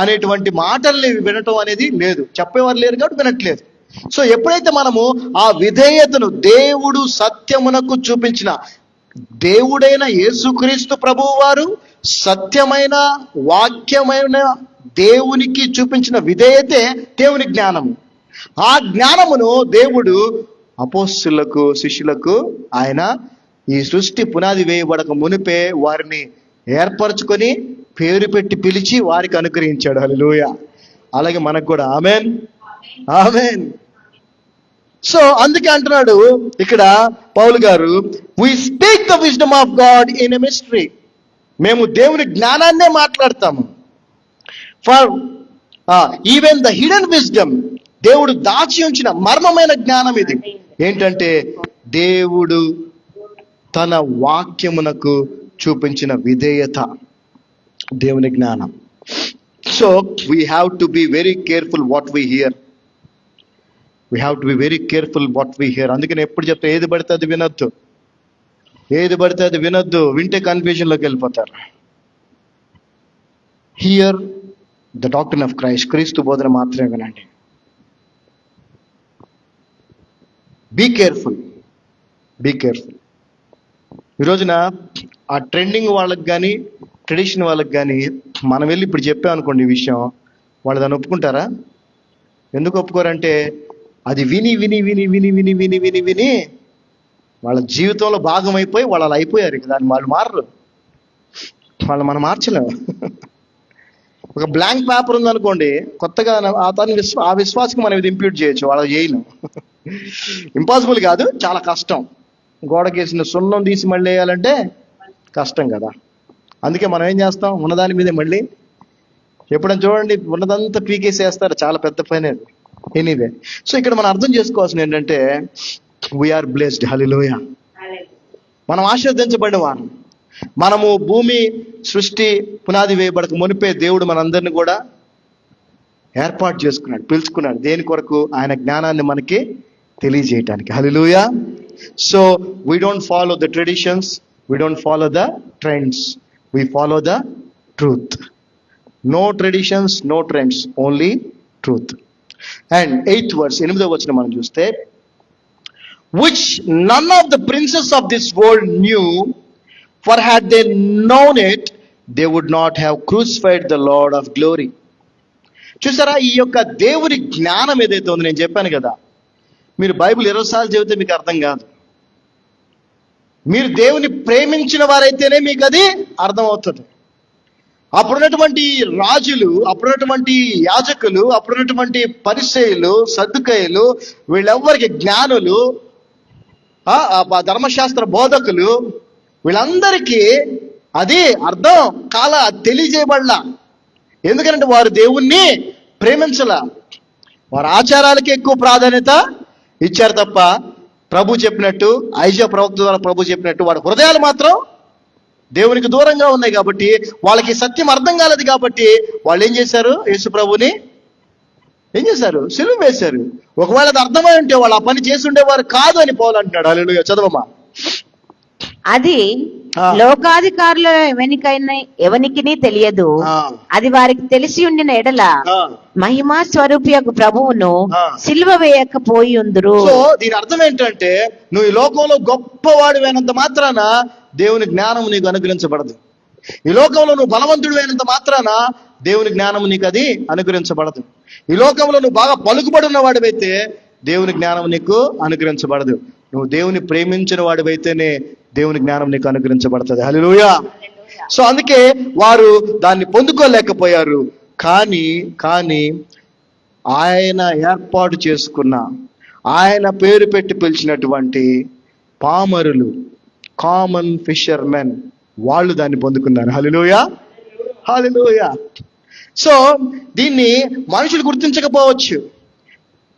అనేటువంటి మాటల్ని వినటం అనేది లేదు. చెప్పేవారు లేరు కాబట్టి వినట్లేదు. సో ఎప్పుడైతే మనము ఆ విధేయతను దేవుడు సత్యమునకు చూపించిన, దేవుడైన యేసుక్రీస్తు ప్రభువు వారు సత్యమైన వాక్యమైన దేవునికి చూపించిన విధేయతే దేవుని జ్ఞానము. ఆ జ్ఞానమును దేవుడు అపోస్తులకు శిష్యులకు ఆయన ఈ సృష్టి పునాది వేయబడక మునిపే వారిని ఏర్పరచుకొని పేరు పెట్టి పిలిచి వారికి అనుగ్రహించాడు. హల్లెలూయా. అలాగే మనకు కూడా ఆమేన్, ఆమేన్. సో అందుకే అంటున్నాడు ఇక్కడ పౌలు గారు, we speak the wisdom of God in a mystery. మేము దేవుని జ్ఞానాన్నే మాట్లాడతాము. For even the hidden wisdom, దేవుడు దాచి ఉంచిన మర్మమైన జ్ఞానం ఇది. ఏంటంటే దేవుడు తన వాక్యమునకు చూపించిన విధేయత, దేవుని జ్ఞానం. So we have to be very careful what we here. We have to be very careful what we here. అందుకని ఎప్పుడు చెప్తా, ఏది పడితే అది వినొద్దు, ఏది పడితే అది వినొద్దు, వింటే కన్ఫ్యూజన్లోకి వెళ్ళిపోతారు. Hear the doctrine of Christ, క్రీస్తు బోధన మాత్రమే వినండి. Be careful, be careful. ఈ రోజున ఆ ట్రెండింగ్ వాళ్ళకి కానీ ట్రెడిషన్ వాళ్ళకి కానీ మనం వెళ్ళి ఇప్పుడు చెప్పామనుకోండి ఈ విషయం, వాళ్ళు దాన్ని ఒప్పుకుంటారా? ఎందుకు ఒప్పుకోరంటే అది విని విని విని విని విని విని విని విని వాళ్ళ జీవితంలో భాగం అయిపోయి వాళ్ళు అలా అయిపోయారు. ఇక దాన్ని వాళ్ళు మారరు, వాళ్ళు మనం మార్చలేము. ఒక బ్లాంక్ పేపర్ ఉందనుకోండి, కొత్తగా ఆ విశ్వాసకి మనం ఇది ఇంప్యూట్ చేయొచ్చు, వాళ్ళకి చేయలేం. ఇంపాసిబుల్ కాదు, చాలా కష్టం. గోడకేసిన సున్నం తీసి మళ్ళీ వేయాలంటే కష్టం కదా. అందుకే మనం ఏం చేస్తాం, ఉన్నదాని మీదే మళ్ళీ. ఎప్పుడైనా చూడండి, ఉన్నదంతా పీకేసి వేస్తారు, చాలా పెద్ద పని అది. ఎనీవే, సో ఇక్కడ మనం అర్థం చేసుకోవాల్సింది ఏంటంటే వీఆర్ బ్లెస్డ్. హల్లెలూయా. మనం ఆశీర్వదించబడిన వారు. మనము భూమి సృష్టి పునాది వేయబడక మునిపే దేవుడు మనందరిని కూడా ఏర్పాటు చేసుకున్నాడు, పిలుచుకున్నాడు. దేని కొరకు? ఆయన జ్ఞానాన్ని మనకి తెలియజేయటానికి. హల్లెలూయా. So we don't follow the traditions, we don't follow the trends, we follow the truth. No traditions, no trends, only truth. And 8th verse, 8వ వచనం మనం చూస్తే, which none of the princes of this world knew, for had they known it, they would not have crucified the Lord of glory. చూసారా, ఈ యొక్క దేవుని జ్ఞానం ఏదైతే ఉందో, నేను చెప్పాను కదా, మీరు బైబిల్ 20 సార్లు చదివితే మీకు అర్థం కాదు. మీరు దేవుని ప్రేమించిన వారైతేనే మీకు అది అర్థమవుతుంది. అప్పుడున్నటువంటి రాజులు, అప్పుడున్నటువంటి యాజకులు, అప్పుడున్నటువంటి పరిసయ్యులు, సద్దుకయ్యులు, వీళ్ళెవ్వరికి జ్ఞానులు, ధర్మశాస్త్ర బోధకులు, వీళ్ళందరికీ అది అర్థం కాల, తెలియజేయబడలా. ఎందుకంటే వారు దేవుణ్ణి ప్రేమించలా, వారి ఆచారాలకి ఎక్కువ ప్రాధాన్యత ఇచ్చారు తప్ప ప్రభు చెప్పినట్టు, ఐజా ప్రవక్త ద్వారా ప్రభు చెప్పినట్టు వాడి హృదయాలు మాత్రం దేవునికి దూరంగా ఉన్నాయి. కాబట్టి వాళ్ళకి సత్యం అర్థం కాలేదు. కాబట్టి వాళ్ళు ఏం చేశారు? యేసు ప్రభుని ఏం చేశారు? సిలువ వేశారు. ఒకవేళ అది అర్థమై ఉంటే వాళ్ళు ఆ పని చేసి ఉండేవారు కాదు అని పౌలు అంటున్నాడు. హల్లెలూయా. చదవమ్మా. అది లోకాధికారుల ఎవనికిని తెలియదు. అది వారికి తెలిసి ఉండిన ఎడల మహిమా స్వరూపియకు ప్రభువును సిలువ వేయకపోయి ఉందురు. సో దీని అర్థం ఏంటంటే, నువ్వు ఈ లోకంలో గొప్పవాడివైనంత మాత్రాన దేవుని జ్ఞానం నీకు అనుగ్రహించబడదు. ఈ లోకంలో నువ్వు బలవంతుడు అయినంత మాత్రాన దేవుని జ్ఞానం నీకు అది అనుగ్రహించబడదు. ఈ లోకంలో నువ్వు బాగా పలుకుబడి ఉన్న వాడివైతే దేవుని జ్ఞానం నీకు అనుగ్రహించబడదు. నువ్వు దేవుని ప్రేమించిన వాడివైతేనే దేవుని జ్ఞానం నీకు అనుగ్రహించబడుతుంది. హల్లెలూయా. సో అందుకే వారు దాన్ని పొందుకోలేకపోయారు. కానీ ఆయన ఏర్పాటు చేసుకున్న, ఆయన పేరు పెట్టి పిలిచినటువంటి పామరులు, కామన్ ఫిషర్మెన్, వాళ్ళు దాన్ని పొందుకున్నారు. హల్లెలూయా, హల్లెలూయా. సో దీన్ని మనుషులు గుర్తించకపోవచ్చు.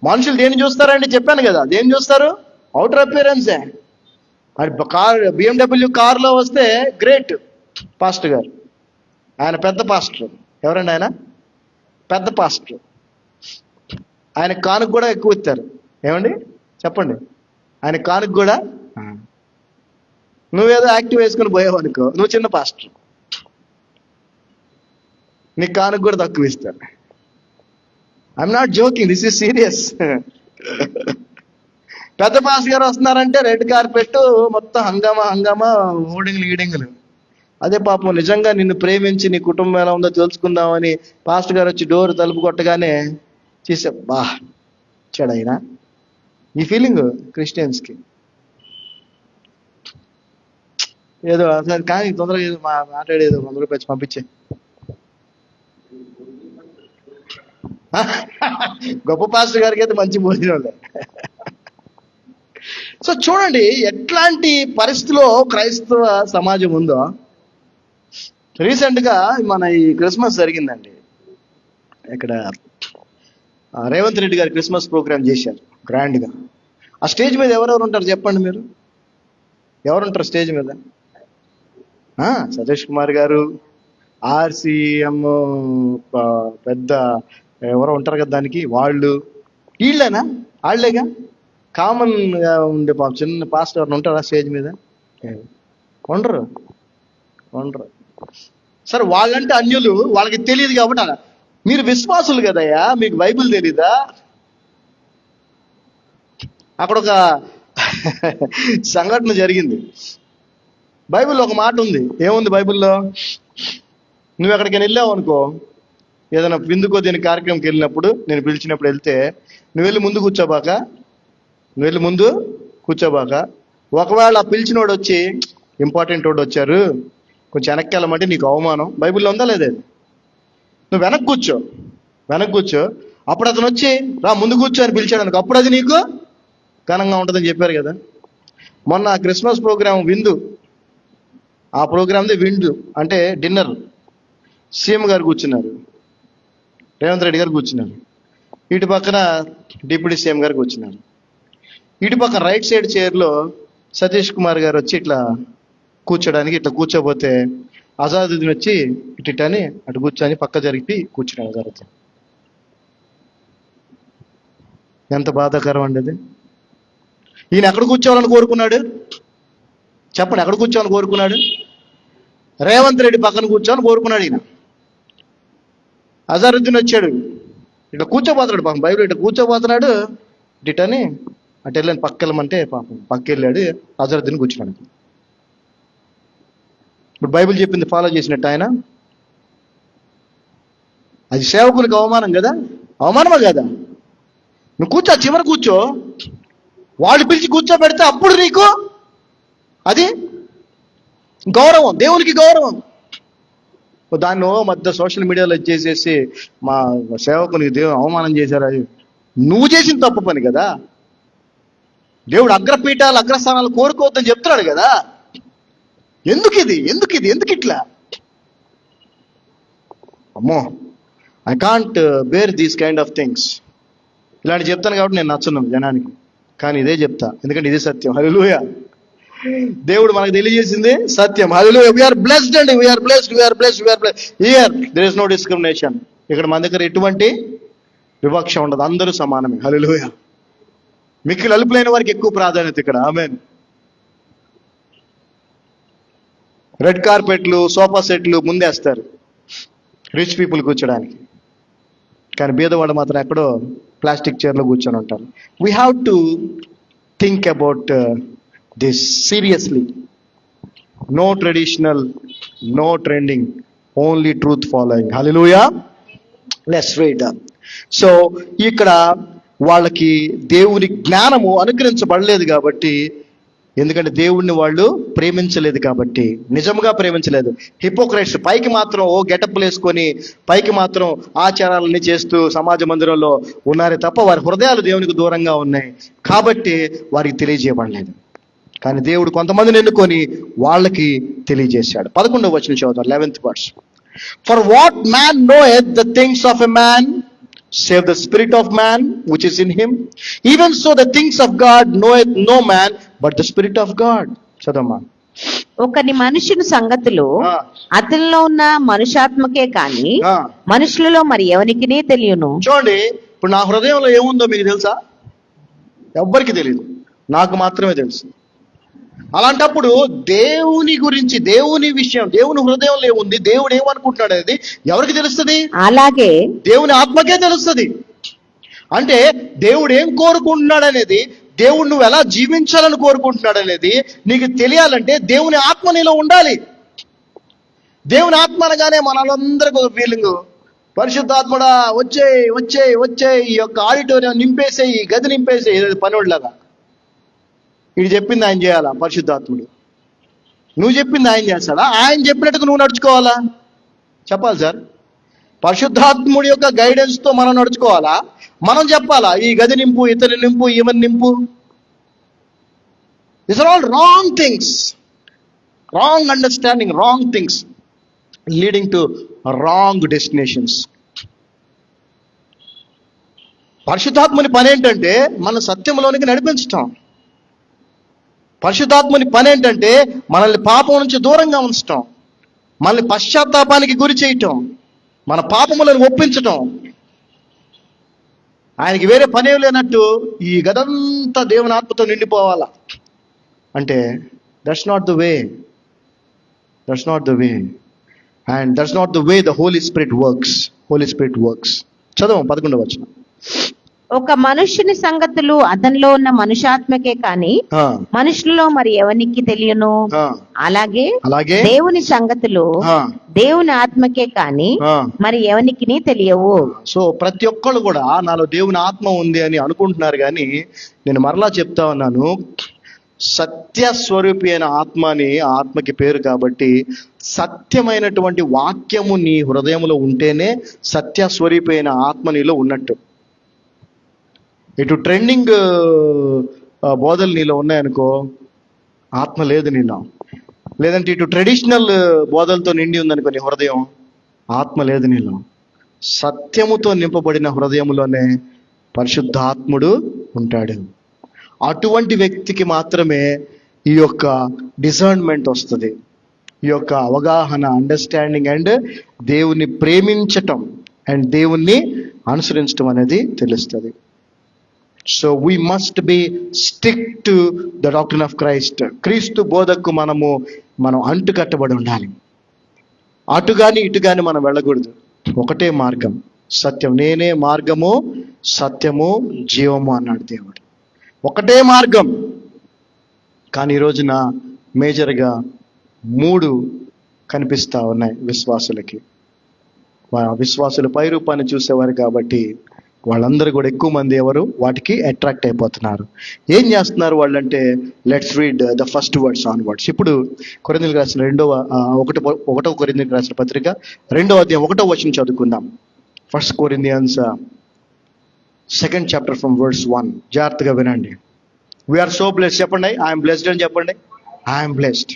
మనుషులు దేన్ని చూస్తారండి? చెప్పాను కదా, దేన్ని చూస్తారు? అవుటర్ అపియరెన్సే. మరి BMW కారులో వస్తే గ్రేట్ పాస్టర్ గారు, ఆయన పెద్ద పాస్టర్. ఎవరండి ఆయన? పెద్ద పాస్టర్. ఆయన కానుక కూడా ఎక్కువ ఇస్తారు. ఏమండి చెప్పండి? ఆయన కానుక కూడా, నువ్వేదో యాక్టివ్ వేసుకుని పోయావు అనుకో, నువ్వు చిన్న పాస్టర్, నీ కానుక కూడా తక్కువ ఇస్తారు. I'm not joking, this is serious. పెద్ద పాస్టర్ గారు వస్తున్నారంటే రెడ్ కార్పెట్, మొత్తం హంగామా, హోర్డింగ్లు. అదే పాపం నిజంగా నిన్ను ప్రేమించి నీ కుటుంబం ఎలా ఉందో తెలుసుకుందామని పాస్టర్ గారు వచ్చి డోర్ తలుపు కొట్టగానే చేసా, బా చెడైనా ఈ ఫీలింగ్ క్రిస్టియన్స్కి. ఏదో అసలు కానీ తొందరగా ఏదో మాట్లాడేదో 100 రూపాయలు పంపించే. గొప్ప పాస్టర్ గారికి అయితే మంచి భోజనంలే. సో చూడండి ఎట్లాంటి పరిస్థితిలో క్రైస్తవ సమాజం ఉందో. రీసెంట్గా మన ఈ క్రిస్మస్ జరిగిందండి. ఇక్కడ రేవంత్ రెడ్డి గారు క్రిస్మస్ ప్రోగ్రామ్ చేశారు గ్రాండ్గా. ఆ స్టేజ్ మీద ఎవరెవరు ఉంటారు చెప్పండి మీరు? ఎవరుంటారు స్టేజ్ మీద? సతీష్ కుమార్ గారు, RCM పెద్ద ఎవరో ఉంటారు కదా దానికి, వాళ్ళు వీళ్ళేనా? వాళ్ళేగా కామన్ గా ఉండే చిన్న పాస్టర్ ఎవరు ఉంటారా స్టేజ్ మీద? ఉండరు. సరే వాళ్ళంటే అన్యులు, వాళ్ళకి తెలియదు కాబట్టి అలా. మీరు విశ్వాసులు కదయ్యా, మీకు బైబిల్ తెలీదా? అక్కడ ఒక సంఘటన జరిగింది. బైబిల్లో ఒక మాట ఉంది. ఏముంది బైబిల్లో? నువ్వు ఎక్కడికైనా వెళ్ళావు అనుకో, ఏదైనా విందుకో దీని కార్యక్రమంకి వెళ్ళినప్పుడు, నేను పిలిచినప్పుడు వెళ్తే, నువ్వు వెళ్ళి ముందు కూర్చోబాక. ఒకవేళ ఆ పిలిచినోడు వచ్చి, ఇంపార్టెంట్ వాడు వచ్చారు కొంచెం వెనక్కి వెళ్ళమంటే నీకు అవమానం. బైబిల్లో ఉందా లేదా? నువ్వు వెనక్కి కూర్చో. అప్పుడు అతను వచ్చి రా ముందు కూర్చో అని పిలిచాడు అనుకో, అప్పుడు అది నీకు ఘనంగా ఉంటుందని చెప్పారు కదా. మొన్న క్రిస్మస్ ప్రోగ్రాం విందు, ఆ ప్రోగ్రామ్ది విందు అంటే డిన్నర్. సీఎం గారు కూర్చున్నారు, రేవంత్ రెడ్డి గారు కూర్చున్నారు, ఇటు పక్కన డిప్యూటీ సీఎం గారు కూర్చున్నారు. ఇటు పక్కన రైట్ సైడ్ చైర్లో సతీష్ కుమార్ గారు వచ్చి ఇట్లా కూర్చోడానికి ఇట్లా కూర్చోపోతే అజాదుద్దీన్ వచ్చి ఇటని అటు కూర్చొని పక్క జరిపి కూర్చున్నాడు జరుగుతుంది. ఎంత బాధాకరం అండి అది. ఈయన ఎక్కడ కూర్చోవాలని కోరుకున్నాడు చెప్పండి? ఎక్కడ కూర్చోవాలని కోరుకున్నాడు? రేవంత్ రెడ్డి పక్కన కూర్చోవాలని కోరుకున్నాడు ఈయన. అజారుద్దీన్ వచ్చాడు, ఇట్లా కూర్చోపోతున్నాడు. పాపం బైబిల్ ఇట్లా కూర్చోపోతున్నాడు, ఇటని అటు వెళ్ళని పక్క వెళ్ళమంటే పాపం పక్క వెళ్ళాడు. అజారుద్దీన్ కూర్చున్నాడు. ఇప్పుడు బైబిల్ చెప్పింది ఫాలో చేసినట్టు ఆయన. అది సేవకులకు అవమానం కదా? అవమానమా కదా? నువ్వు కూర్చో, చివరి కూర్చో. వాళ్ళు పిలిచి కూర్చోబెడితే అప్పుడు నీకు అది గౌరవం, దేవునికి గౌరవం. దాన్ని మధ్య సోషల్ మీడియాలో చేసేసి మా సేవకునికి దేవుని అవమానం చేశారు. అది నువ్వు చేసిన తప్పు పని కదా. దేవుడు అగ్రపీఠాలు అగ్రస్థానాలు కోరుకోవద్దని చెప్తున్నాడు కదా. ఎందుకు ఇట్లా? అమ్మో, I can't bear these kind of things. ఇలాంటి చెప్తాను కాబట్టి నేను నచ్చను జనానికి, కానీ ఇదే చెప్తా, ఎందుకంటే ఇది సత్యం. హల్లెలూయా. దేవుడు మనకు తెలియజేసింది సత్యం. హల్లెలూయా. వీఆర్ బ్లెస్డ్ అండి, we are blessed. Here there is no discrimination. ఇక్కడ మన దగ్గర ఎటువంటి వివక్ష ఉండదు, అందరూ సమానమే. హల్లెలూయా. మిక్కిలి అలుపులైన వారికి ఎక్కువ ప్రాధాన్యత ఇక్కడ. ఆమేన్. రెడ్ కార్పెట్లు, సోఫా సెట్లు ముందేస్తారు రిచ్ పీపుల్ కూర్చోడానికి, కానీ బీదవాడు మాత్రం ఎక్కడో ప్లాస్టిక్ చైర్లో కూర్చొని ఉంటారు. We have to think about this seriously. No traditional, no trending, only truth following. Hallelujah. Let's read. So ఇక్కడ వాళ్ళకి దేవుని జ్ఞానము అనుగ్రహించబడలేదు కాబట్టి, ఎందుకంటే దేవుణ్ణి వాళ్ళు ప్రేమించలేదు కాబట్టి, నిజంగా ప్రేమించలేదు. హిపోక్రైట్స్ పైకి మాత్రం గెటప్లు వేసుకొని పైకి మాత్రం ఆచారాలన్నీ చేస్తూ సమాజ మందిరంలో ఉన్నారే తప్ప వారి హృదయాలు దేవునికి దూరంగా ఉన్నాయి కాబట్టి వారికి తెలియజేయబడలేదు. కానీ దేవుడు కొంతమందిని ఎన్నుకొని వాళ్ళకి తెలియజేశాడు. 11వ వచనం చదువుతాం, 11th verse. For what man knoweth the things of a man save the spirit of man which is in him, even so the things of God knoweth no man but the spirit of God. చదమ్మా. ఒకని మనుషుని సంగతులు అతనిలో ఉన్న మనుషాత్మకే కాని మనుషులలో మరి ఎవనికినే తెలియను. చూడండి, ఇప్పుడు నా హృదయంలో ఏముందో మీకు తెలుసా? ఎవ్వరికి తెలియదు, నాకు మాత్రమే తెలుసు. అలాంటప్పుడు దేవుని గురించి, దేవుని విషయం, దేవుని హృదయంలో ఏముంది, దేవుడు ఏమనుకుంటున్నాడు అనేది ఎవరికి తెలుస్తుంది? అలాగే దేవుని ఆత్మకే తెలుస్తుంది. అంటే దేవుడు ఏం కోరుకుంటున్నాడు అనేది, దేవుడు నువ్వు ఎలా జీవించాలని కోరుకుంటున్నాడు అనేది నీకు తెలియాలంటే దేవుని ఆత్మ నీలో ఉండాలి. దేవుని ఆత్మ అనగానే మనందరికి ఒక ఫీలింగ్, పరిశుద్ధాత్మడా వచ్చే ఈ యొక్క ఆడిటోరియం నింపేసే, ఈ గది నింపేసే, పనివాడిలాగా. ఇది చెప్పింది ఆయన చేయాలా? పరిశుద్ధాత్ముడు. నువ్వు చెప్పింది ఆయన చేస్తాడా? ఆయన చెప్పినట్టుగా నువ్వు నడుచుకోవాలా? చెప్పాలి సార్. పరిశుద్ధాత్ముడి యొక్క గైడెన్స్తో మనం నడుచుకోవాలా? మనం చెప్పాలా ఈ గది నింపు, ఇతని నింపు, ఈమెను నింపు? This are all wrong things, wrong understanding, wrong things leading to wrong destinations. పరిశుద్ధాత్ముని పని ఏంటంటే మన సత్యంలోనికి నడిపించటం. పరిశుద్ధాత్ముని పని ఏంటంటే మనల్ని పాపం నుంచి దూరంగా ఉంచటం, మనల్ని పశ్చాత్తాపానికి గురి చేయటం, మన పాపములను ఒప్పించటం. ఆయనకి వేరే పనే లేనట్టు ఈ గదంతా దేవుని ఆత్మతో నిండిపోవాలా అంటే that's not the way, and that's not the way the holy spirit works. చదవం 11వ వచనం. ఒక మనుష్యుని సంగతులు అతనిలో ఉన్న మనుషాత్మకే కాని మనుషులలో మరి ఎవనికి తెలియను. అలాగే దేవుని సంగతులు దేవుని ఆత్మకే కాని మరి ఎవనికి తెలియవు. సో ప్రతి ఒక్కళ్ళు కూడా నాలో దేవుని ఆత్మ ఉంది అని అనుకుంటున్నారు, కానీ నేను మరలా చెప్తా ఉన్నాను, సత్య స్వరూపి అయిన ఆత్మ అని ఆత్మకి పేరు కాబట్టి సత్యమైనటువంటి వాక్యము నీ హృదయంలో ఉంటేనే సత్య స్వరూపి అయిన ఆత్మ నీలో ఉన్నట్టు. ఇటు ట్రెండింగ్ బోధలు నీలో ఉన్నాయనుకో, ఆత్మ లేదు నీలో. లేదంటే ఇటు ట్రెడిషనల్ బోధలతో నిండి ఉందనుకో నీ హృదయం, ఆత్మ లేదు నీలో. సత్యముతో నింపబడిన హృదయములోనే పరిశుద్ధాత్ముడు ఉంటాడు. అటువంటి వ్యక్తికి మాత్రమే ఈ యొక్క డిసర్న్మెంట్ వస్తుంది, ఈ యొక్క అవగాహన, అండర్స్టాండింగ్ అండ్ దేవుణ్ణి ప్రేమించటం అండ్ దేవుణ్ణి అనుసరించటం అనేది తెలుస్తుంది. So we must B stick to the doctrine of Christ. క్రీస్తు బోధకు మనం అంటు కట్టబడి ఉండాలి. అటు కానీ ఇటు కానీ మనం వెళ్ళకూడదు. ఒకటే మార్గం, సత్యం. నేనే మార్గము, సత్యము, జీవము అన్నాడు దేవుడు. ఒకటే మార్గం. కానీ ఈ రోజున మేజర్గా 3 కనిపిస్తూ ఉన్నాయి విశ్వాసులకి. విశ్వాసుల పై రూపాన్ని చూసేవారు కాబట్టి వాళ్ళందరూ కూడా ఎక్కువ మంది వాటికి అట్రాక్ట్ అయిపోతున్నారు. ఏం చేస్తున్నారు వాళ్ళంటే, let's read the first words onwards. ఇప్పుడు కొరింథీయులకు రాసిన 1వ కొరింథీయులకు రాసిన పత్రిక 2వ అధ్యాయం 1వ వచనం చదువుకుందాం. 1 Corinthians 2nd chapter from verse 1. జాగ్రత్తగా వినండి. We are so blessed. చెప్పండి, ఐఎమ్ బ్లెస్డ్ అని చెప్పండి. I'm blessed.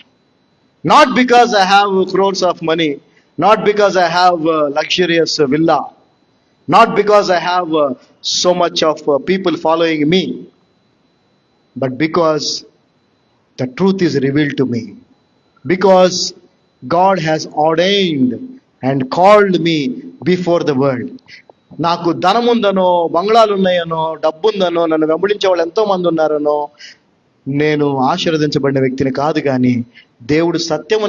Not because I have crores of money, not because I have a luxurious villa, not because I have so much of people following me, but because the truth is revealed to me. Because God has ordained and called me before the world. నాకు ధనం ఉందనో, బంగ్లాలు ఉన్నాయనో, డబ్బు ఉందనో, నన్ను వెంబడించే వాళ్ళు ఎంతో మంది ఉన్నారనో నేను ఆశీర్వదించబడిన వ్యక్తిని కాదు, కానీ దేవుడు సత్యము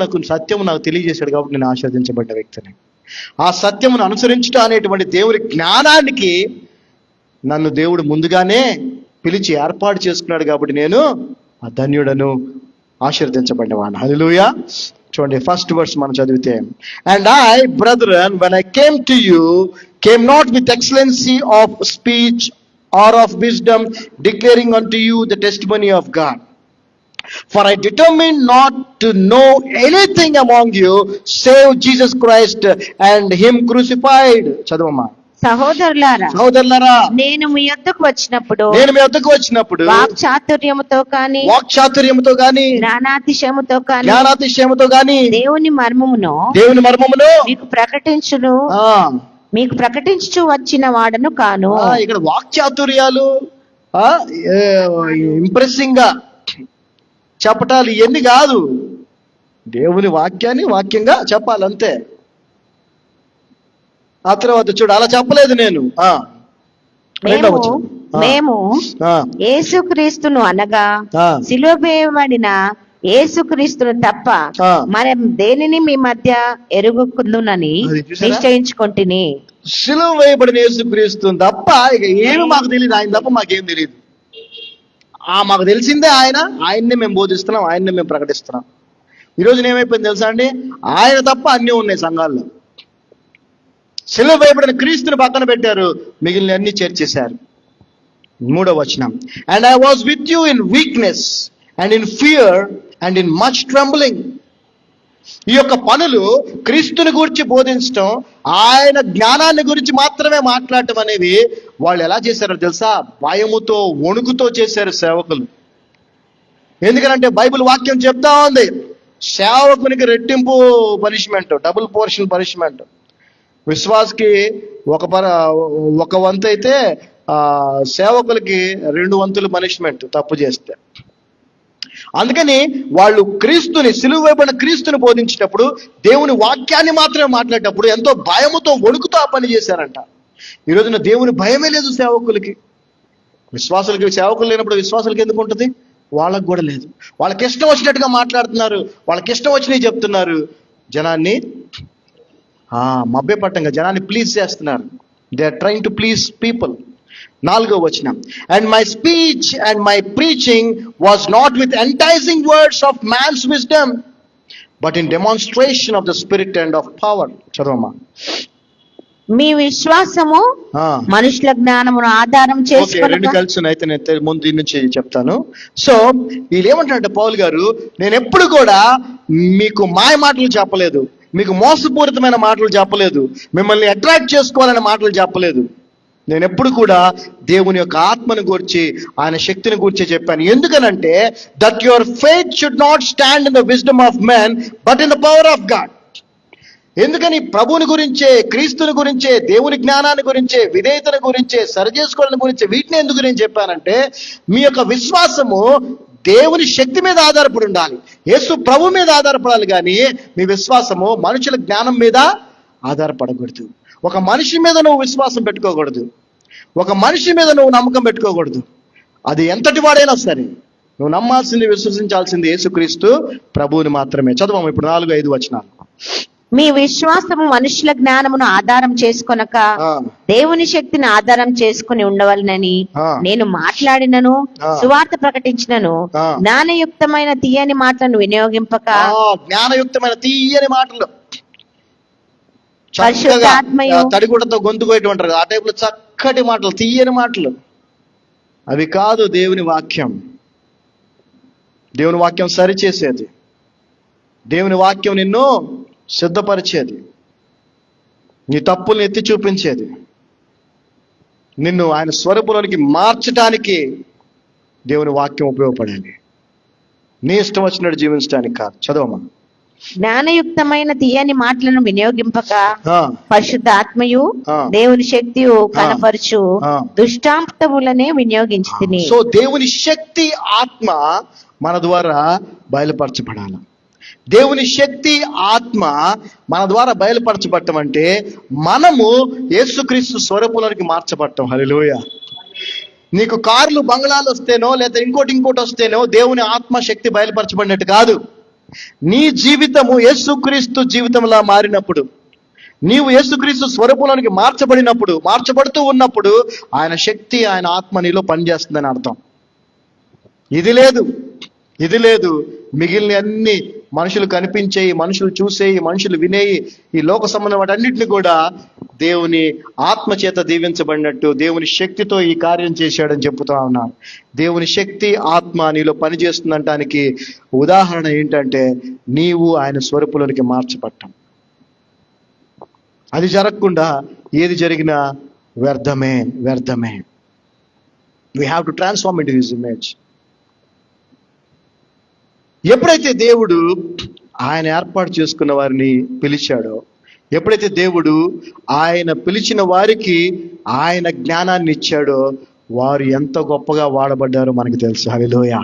నాకు తెలియజేశాడు కాబట్టి నేను ఆశీర్వదించబడిన వ్యక్తిని. ఆ సత్యమును అనుసరించుట అనేటువంటి దేవుని జ్ఞానానికి నన్ను దేవుడు ముందుగానే పిలిచి ఏర్పాటు చేసుకున్నాడు కాబట్టి నేను ఆ ధన్యుడను, ఆశీర్వదించబడినవాడు. హల్లెలూయా. చూడండి, ఫస్ట్ వర్స్ మనం చదివితే, and I brethren when I came to you came not with excellency of speech or of wisdom declaring unto you the testimony of God. For I determined not to know anything among you save Jesus Christ and him crucified. చదవమ్మా. సహోదరులారా, నేను మీ యొద్దకు వచ్చినప్పుడు వాక్చాతుర్యముతో కానీ జ్ఞానాతిశయముతో కానీ దేవుని మర్మమును మీకు ప్రకటించుచు వచ్చిన వాడను కాను. ఇక్కడ వాక్చాతుర్యాలు ఇంప్రెసింగ్ గా చెప్పటాలు ఇవన్నీ కాదు, దేవుని వాక్యాన్ని వాక్యంగా చెప్పాలంతే. ఆ తర్వాత చూడు, అలా చెప్పలేదు నేను. మేము యేసుక్రీస్తును అనగా సిలువవేయబడిన యేసుక్రీస్తును తప్ప మరి దేనిని మీ మధ్య ఎరుగుకుందునని నిశ్చయించుకొంటిని. సిలువ వేయబడిన యేసుక్రీస్తును తప్ప ఇక ఏమి మాకు తెలియదు, ఆయన తప్ప మాకేం తెలియదు. మాకు తెలిసిందే ఆయన్నే మేము బోధిస్తున్నాం, ఆయన్నే మేము ప్రకటిస్తున్నాం. ఈరోజు ఏమైపోయింది తెలుసా అండి, ఆయన తప్ప అన్నీ ఉన్నాయి సంఘాల్లో. సిలువ వేయబడిన క్రీస్తుని పక్కన పెట్టారు, మిగిలిన అన్ని చేర్చేశారు. 3వ వచనం, and I was with you in weakness and in fear and in much ట్రంబలింగ్. ఈ యొక్క పనులు క్రీస్తుని గురించి బోధించడం, ఆయన జ్ఞానాన్ని గురించి మాత్రమే మాట్లాడటం అనేవి వాళ్ళు ఎలా చేశారో తెలుసా? భయముతో వణుకుతో చేశారు సేవకులు. ఎందుకంటే బైబిల్ వాక్యం చెప్తా ఉంది, సేవకునికి రెట్టింపు పనిష్మెంట్, డబుల్ పోర్షన్ పనిష్మెంట్. విశ్వాసకి ఒక వంతు అయితే సేవకులకి 2 వంతులు పనిష్మెంట్ తప్పు చేస్తే. అందుకని వాళ్ళు క్రీస్తుని, సిలువ వేయబడిన క్రీస్తుని బోధించేటప్పుడు, దేవుని వాక్యాన్ని మాత్రమే మాట్లాడేటప్పుడు ఎంతో భయముతో వణుకుతో ఆ పని చేశారంట. ఈ రోజున దేవుని భయమే లేదు సేవకులకి. విశ్వాసులకి, సేవకులు లేనప్పుడు విశ్వాసులకి ఎందుకు ఉంటుంది? వాళ్ళకు కూడా లేదు. వాళ్ళకి ఇష్టం వచ్చినట్టుగా మాట్లాడుతున్నారు, వాళ్ళకి ఇష్టం వచ్చినవి చెప్తున్నారు, జనాన్ని మభ్యపట్టంగా జనాన్ని ప్లీజ్ చేస్తున్నారు. They are trying to please people. 4వ వచనం, and my speech and my preaching was not with enticing words of man's wisdom but in demonstration of the spirit and of power. చదవమ్మా. మీ విశ్వాసము మనుషుల జ్ఞానమును ఆధారం చేసుకొని. 2 కలిసి అయితే నేను ముందు దీని నుంచి చెప్తాను. సో వీళ్ళు ఏమంటారంటే, పౌలు గారు, నేను ఎప్పుడు కూడా మీకు మాయ మాటలు చెప్పలేదు, మీకు మోసపూరితమైన మాటలు చెప్పలేదు, మిమ్మల్ని అట్రాక్ట్ చేసుకోవాలనే మాటలు చెప్పలేదు. నేను ఎప్పుడు కూడా దేవుని యొక్క ఆత్మను గురించి, ఆయన శక్తిని గురించి చెప్పాను. ఎందుకనంటే, that your faith should not stand in the wisdom of men but in the power of God. ఎందుకని ప్రభువుని గురించే, క్రీస్తుని గురించే, దేవుని జ్ఞానాన్ని గురించే, విధేయతను గురించే, సరిచేసుకోవడం గురించే, వీటిని ఎందుకు నేను చెప్పానంటే, మీ యొక్క విశ్వాసము దేవుని శక్తి మీద ఆధారపడి ఉండాలి, యేసు ప్రభు మీద ఆధారపడాలి. కానీ మీ విశ్వాసము మనుషుల జ్ఞానం మీద ఆధారపడకూడదు. ఒక మనిషి మీద నువ్వు విశ్వాసం పెట్టుకోకూడదు, ఒక మనిషి మీద నువ్వు నమ్మకం పెట్టుకోకూడదు. అది ఎంతటి వాడైనా సరే, నువ్వు నమ్మాల్సింది, విశ్వసించాల్సింది యేసుక్రీస్తు ప్రభువుని మాత్రమే. చదవము ఇప్పుడు 4-5 వచనాలు. మీ విశ్వాసము మనుషుల జ్ఞానమును ఆధారం చేసుకొనక దేవుని శక్తిని ఆధారం చేసుకుని ఉండవలనని నేను మాట్లాడినను, సువార్త ప్రకటించినను, జ్ఞానయుక్తమైన తీయని మాటలను వినియోగింపక. జ్ఞానయుక్తమైన తీయని మాటలు, పరిశుద్ధాత్మయు తడిగుడతో గొంతు కొయ్యటం ఆ టైపులో చక్కటి మాటలు, తీయని మాటలు, అవి కాదు దేవుని వాక్యం. దేవుని వాక్యం సరిచేసేది, దేవుని వాక్యం నిన్ను సిద్ధపరిచేది, నీ తప్పుల్ని ఎత్తి చూపించేది, నిన్ను ఆయన స్వరూపంలోనికి మార్చడానికి దేవుని వాక్యం ఉపయోగపడాలి. నీ ఇష్టం వచ్చినట్టు జీవించడానికి కాదు. చదవమా. జ్ఞానయుక్తమైన తీయని మాటలను వినియోగింపక ఆ, పరిశుద్ధ ఆత్మయు ఆ. దేవుని శక్తియు కనపరచు ఆ. దుష్టాంతములనే వినియోగించి సో దేవుని శక్తి ఆత్మ మన ద్వారా బయలుపరచబడాలి. దేవుని శక్తి ఆత్మ మన ద్వారా బయలుపరచబడటం అంటే మనము యేసుక్రీస్తు స్వరూపంలోనికి మార్చబడటం. హల్లెలూయా. నీకు కార్లు బంగ్లాలు వస్తేనో లేదా ఇంకోటి వస్తేనో దేవుని ఆత్మ శక్తి బయలుపరచబడినట్టు కాదు. నీ జీవితము యేసుక్రీస్తు జీవితంలా మారినప్పుడు, నీవు యేసుక్రీస్తు స్వరూపంలోనికి మార్చబడుతూ ఉన్నప్పుడు ఆయన శక్తి, ఆయన ఆత్మ నీలో పనిచేస్తుందని అర్థం. ఇది లేదు మిగిలిన అన్ని మనుషులు కనిపించేయి, మనుషులు చూసేయి, మనుషులు వినేయి, ఈ లోక సంబంధం వాటన్నిటిని కూడా దేవుని ఆత్మ చేత దీవించబడినట్టు దేవుని శక్తితో ఈ కార్యం చేశాడని చెప్పుతా ఉన్నారు. దేవుని శక్తి ఆత్మ నీలో పనిచేస్తుందనటానికి ఉదాహరణ ఏంటంటే నీవు ఆయన స్వరూపులోనికి మార్చబడటం. అది జరగకుండా ఏది జరిగినా వ్యర్థమే. We have to transform into his image. ఎప్పుడైతే దేవుడు ఆయన ఏర్పాటు చేసుకున్న వారిని పిలిచాడో, ఎప్పుడైతే దేవుడు ఆయన పిలిచిన వారికి ఆయన జ్ఞానాన్ని ఇచ్చాడో, వారు ఎంత గొప్పగా వాడబడ్డారో మనకు తెలుసు. హల్లెలూయా.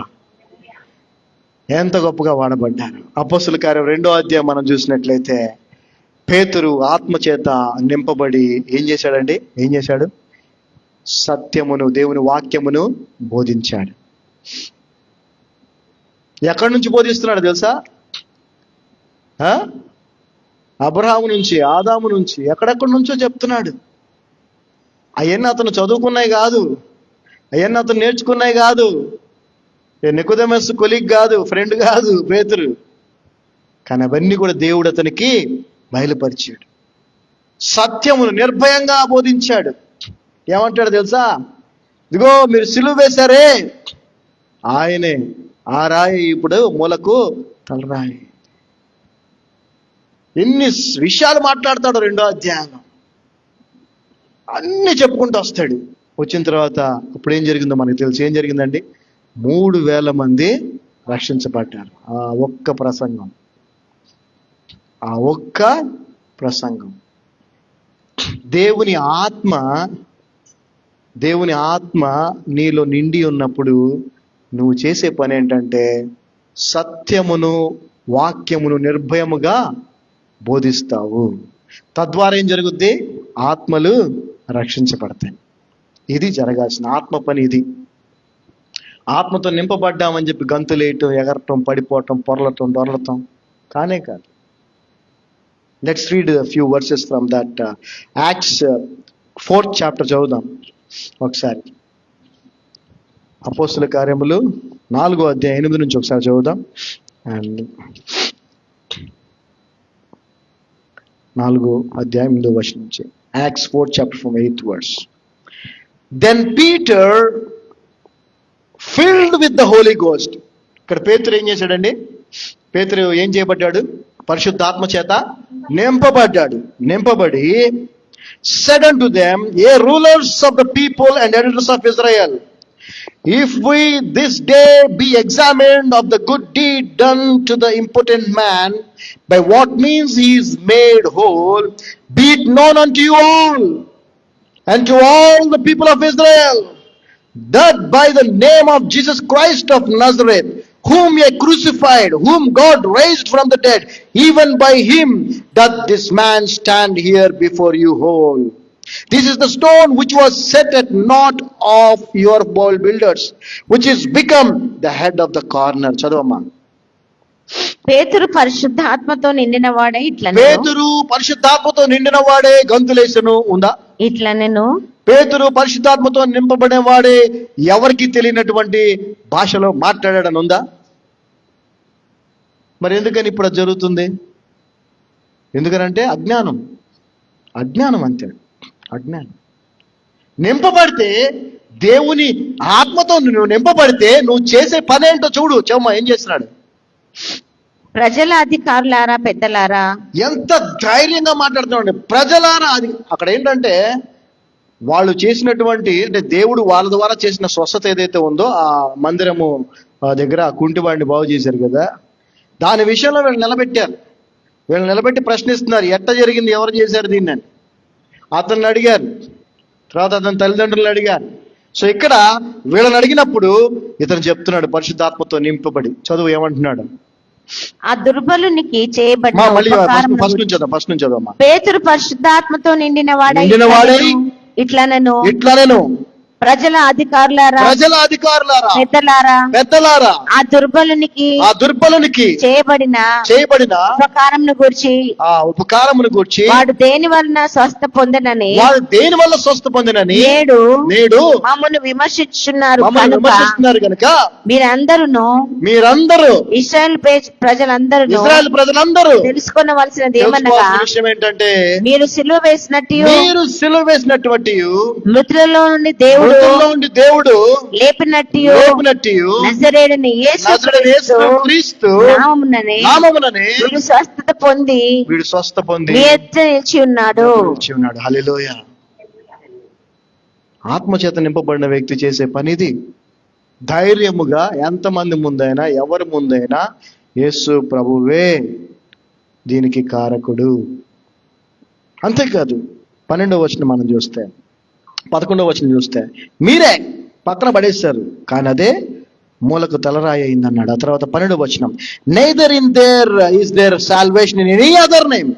ఎంత గొప్పగా వాడబడ్డారు. అపోస్తలుల కార్యం 2వ అధ్యాయం మనం చూసినట్లయితే పేతురు ఆత్మ చేత నింపబడి ఏం చేశాడు? సత్యమును, దేవుని వాక్యమును బోధించాడు. ఎక్కడి నుంచి బోధిస్తున్నాడు తెలుసా? అబ్రహాము నుంచి, ఆదాము నుంచి, ఎక్కడెక్కడి నుంచో చెప్తున్నాడు. అవన్నీ అతను చదువుకున్నాయి కాదు, అవన్నీ అతను నేర్చుకున్నాయి కాదు. నికోదేమస్ కొలీగ్ కాదు, ఫ్రెండ్ కాదు పేతురు. కానీ అవన్నీ కూడా దేవుడు అతనికి బయలుపరిచాడు. సత్యమును నిర్భయంగా బోధించాడు. ఏమంటాడు తెలుసా? ఇదిగో మీరు సిలువ వేశారే, ఆయనే ఆ రాయి ఇప్పుడు మూలకు తలరాయి. ఎన్ని విషయాలు మాట్లాడతాడు 2వ అధ్యాయంలో. అన్ని చెప్పుకుంటూ వస్తాడు. వచ్చిన తర్వాత ఇప్పుడు ఏం జరిగిందో మనకు తెలుసు. ఏం జరిగిందండి? 3,000 మంది రక్షించబడ్డారు. ఆ ఒక్క ప్రసంగం. దేవుని ఆత్మ నీలో నిండి ఉన్నప్పుడు నువ్వు చేసే పని ఏంటంటే సత్యమును, వాక్యమును నిర్భయముగా బోధిస్తావు. తద్వారా ఏం జరుగుద్ది? ఆత్మలు రక్షించబడతాయి. ఇది జరగాల్సిన ఆత్మ పని. ఇది ఆత్మతో నింపబడ్డామని చెప్పి గంతులేయటం, ఎగరటం, పడిపోవటం, పొరలటం, దొరలటం కానే కాదు. Let's read a few verses from that Acts 4th chapter చదువుదాం ఒకసారి. అపోస్తలుల కార్యములు 4వ అధ్యాయం 8 నుంచి ఒకసారి చదువుదాం. అండ్ 4వ అధ్యాయం 8వ వచనం నుంచి. Acts 4th chapter from 8th verse. Then Peter, filled with the Holy Ghost. ఇక్కడ పేతురు ఏం చేశాడండి? పేతురు ఏం చేయబడ్డాడు? పరిశుద్ధాత్మ చేత నింపబడి said unto them, ye rulers of the people and elders of Israel, if we this day be examined of the good deed done to the impotent man, by what means he is made whole, be it known unto you all and to all the people of Israel, that by the name of Jesus Christ of Nazareth, whom ye crucified, whom God raised from the dead, even by him doth this man stand here before you whole. This is the stone which was set at naught of your builders, which is become the head of the corner. చదవమ్మా. పేతురు పరిశుద్ధాత్మతో నిండిన వాడే గంతులేసను ఉందా? ఇట్లనెను. పేతురు పరిశుద్ధాత్మతో నింపబడే వాడే ఎవరికి తెలియనటువంటి భాషలో మాట్లాడాడని ఉందా? మరి ఎందుకని ఇప్పుడు అది జరుగుతుంది? ఎందుకనంటే అజ్ఞానం అంతే. అజ్ఞానం. నింపబడితే, దేవుని ఆత్మతో నువ్వు నింపబడితే నువ్వు చేసే పని ఏంటో చూడు. చెమ్మా ఏం చేస్తున్నాడు? ప్రజల అధికారులారా, పెద్దలారా, ఎంత ధైర్యంగా మాట్లాడుతున్నాడు. ప్రజలారా. అది అక్కడ ఏంటంటే వాళ్ళు చేసినటువంటి, అంటే దేవుడు వాళ్ళ ద్వారా చేసిన స్వస్థత ఏదైతే ఉందో, ఆ మందిరము దగ్గర ఆ కుంటివాడిని బాగు చేశారు కదా, దాని విషయంలో వీళ్ళు నిలబెట్టారు. వీళ్ళు నిలబెట్టి ప్రశ్నిస్తున్నారు, ఎట్ట జరిగింది, ఎవరు చేశారు దీన్ని అని. అతన్ని అడిగారు, తర్వాత అతని తల్లిదండ్రులు అడిగారు. సో ఇక్కడ వీళ్ళని అడిగినప్పుడు ఇతను చెప్తున్నాడు పరిశుద్ధాత్మతో నింపబడి. చదువు ఏమంటున్నాడు? ఆ దుర్బలునికి చేయబడిన మళ్ళీ ఉపకారముల ఫస్ట్ గురించి. నుంచి చదవమ్మా. పేతురు పరిశుద్ధాత్మతో నిండిన వాడై ఇట్లా ప్రజల అధికారులారా, పెద్దలారా, ఆ దుర్బలునికి చేయబడిన ఉపకారమును గూర్చి వాడు దేని వలన స్వస్థ పొందనని నేడు మమ్మల్ని విమర్శించున్నారు కనుక మీరందరూ ఇశ్రాయేలు ప్రజలందరూ తెలుసుకొనవలసినది ఏమనగా విషయం ఏంటంటే మీరు సిలువ వేసినట్టు మృతులలో నుండి దేవుడు లేపినట్టు నజరేయుడైన యేసుక్రీస్తు నామముననే వీడు స్వస్థత పొంది మీ ఎదుట నిలిచి ఉన్నాడు. హల్లెలూయా. ఆత్మచేత నింపబడిన వ్యక్తి చేసే పనిది. ధైర్యముగా ఎంతమంది ముందైనా ఎవరి ముందైనా యేసు ప్రభువే దీనికి కారకుడు. అంతేకాదు 12వ వచనం మనం చూస్తే, 11వ వచనం చూస్తే మీరే పక్కన పడేశారు కానీ అదే మూలకు తలరాయి అయిందన్నాడు. ఆ తర్వాత 12వ వచనం, neither in there is there salvation in any other name,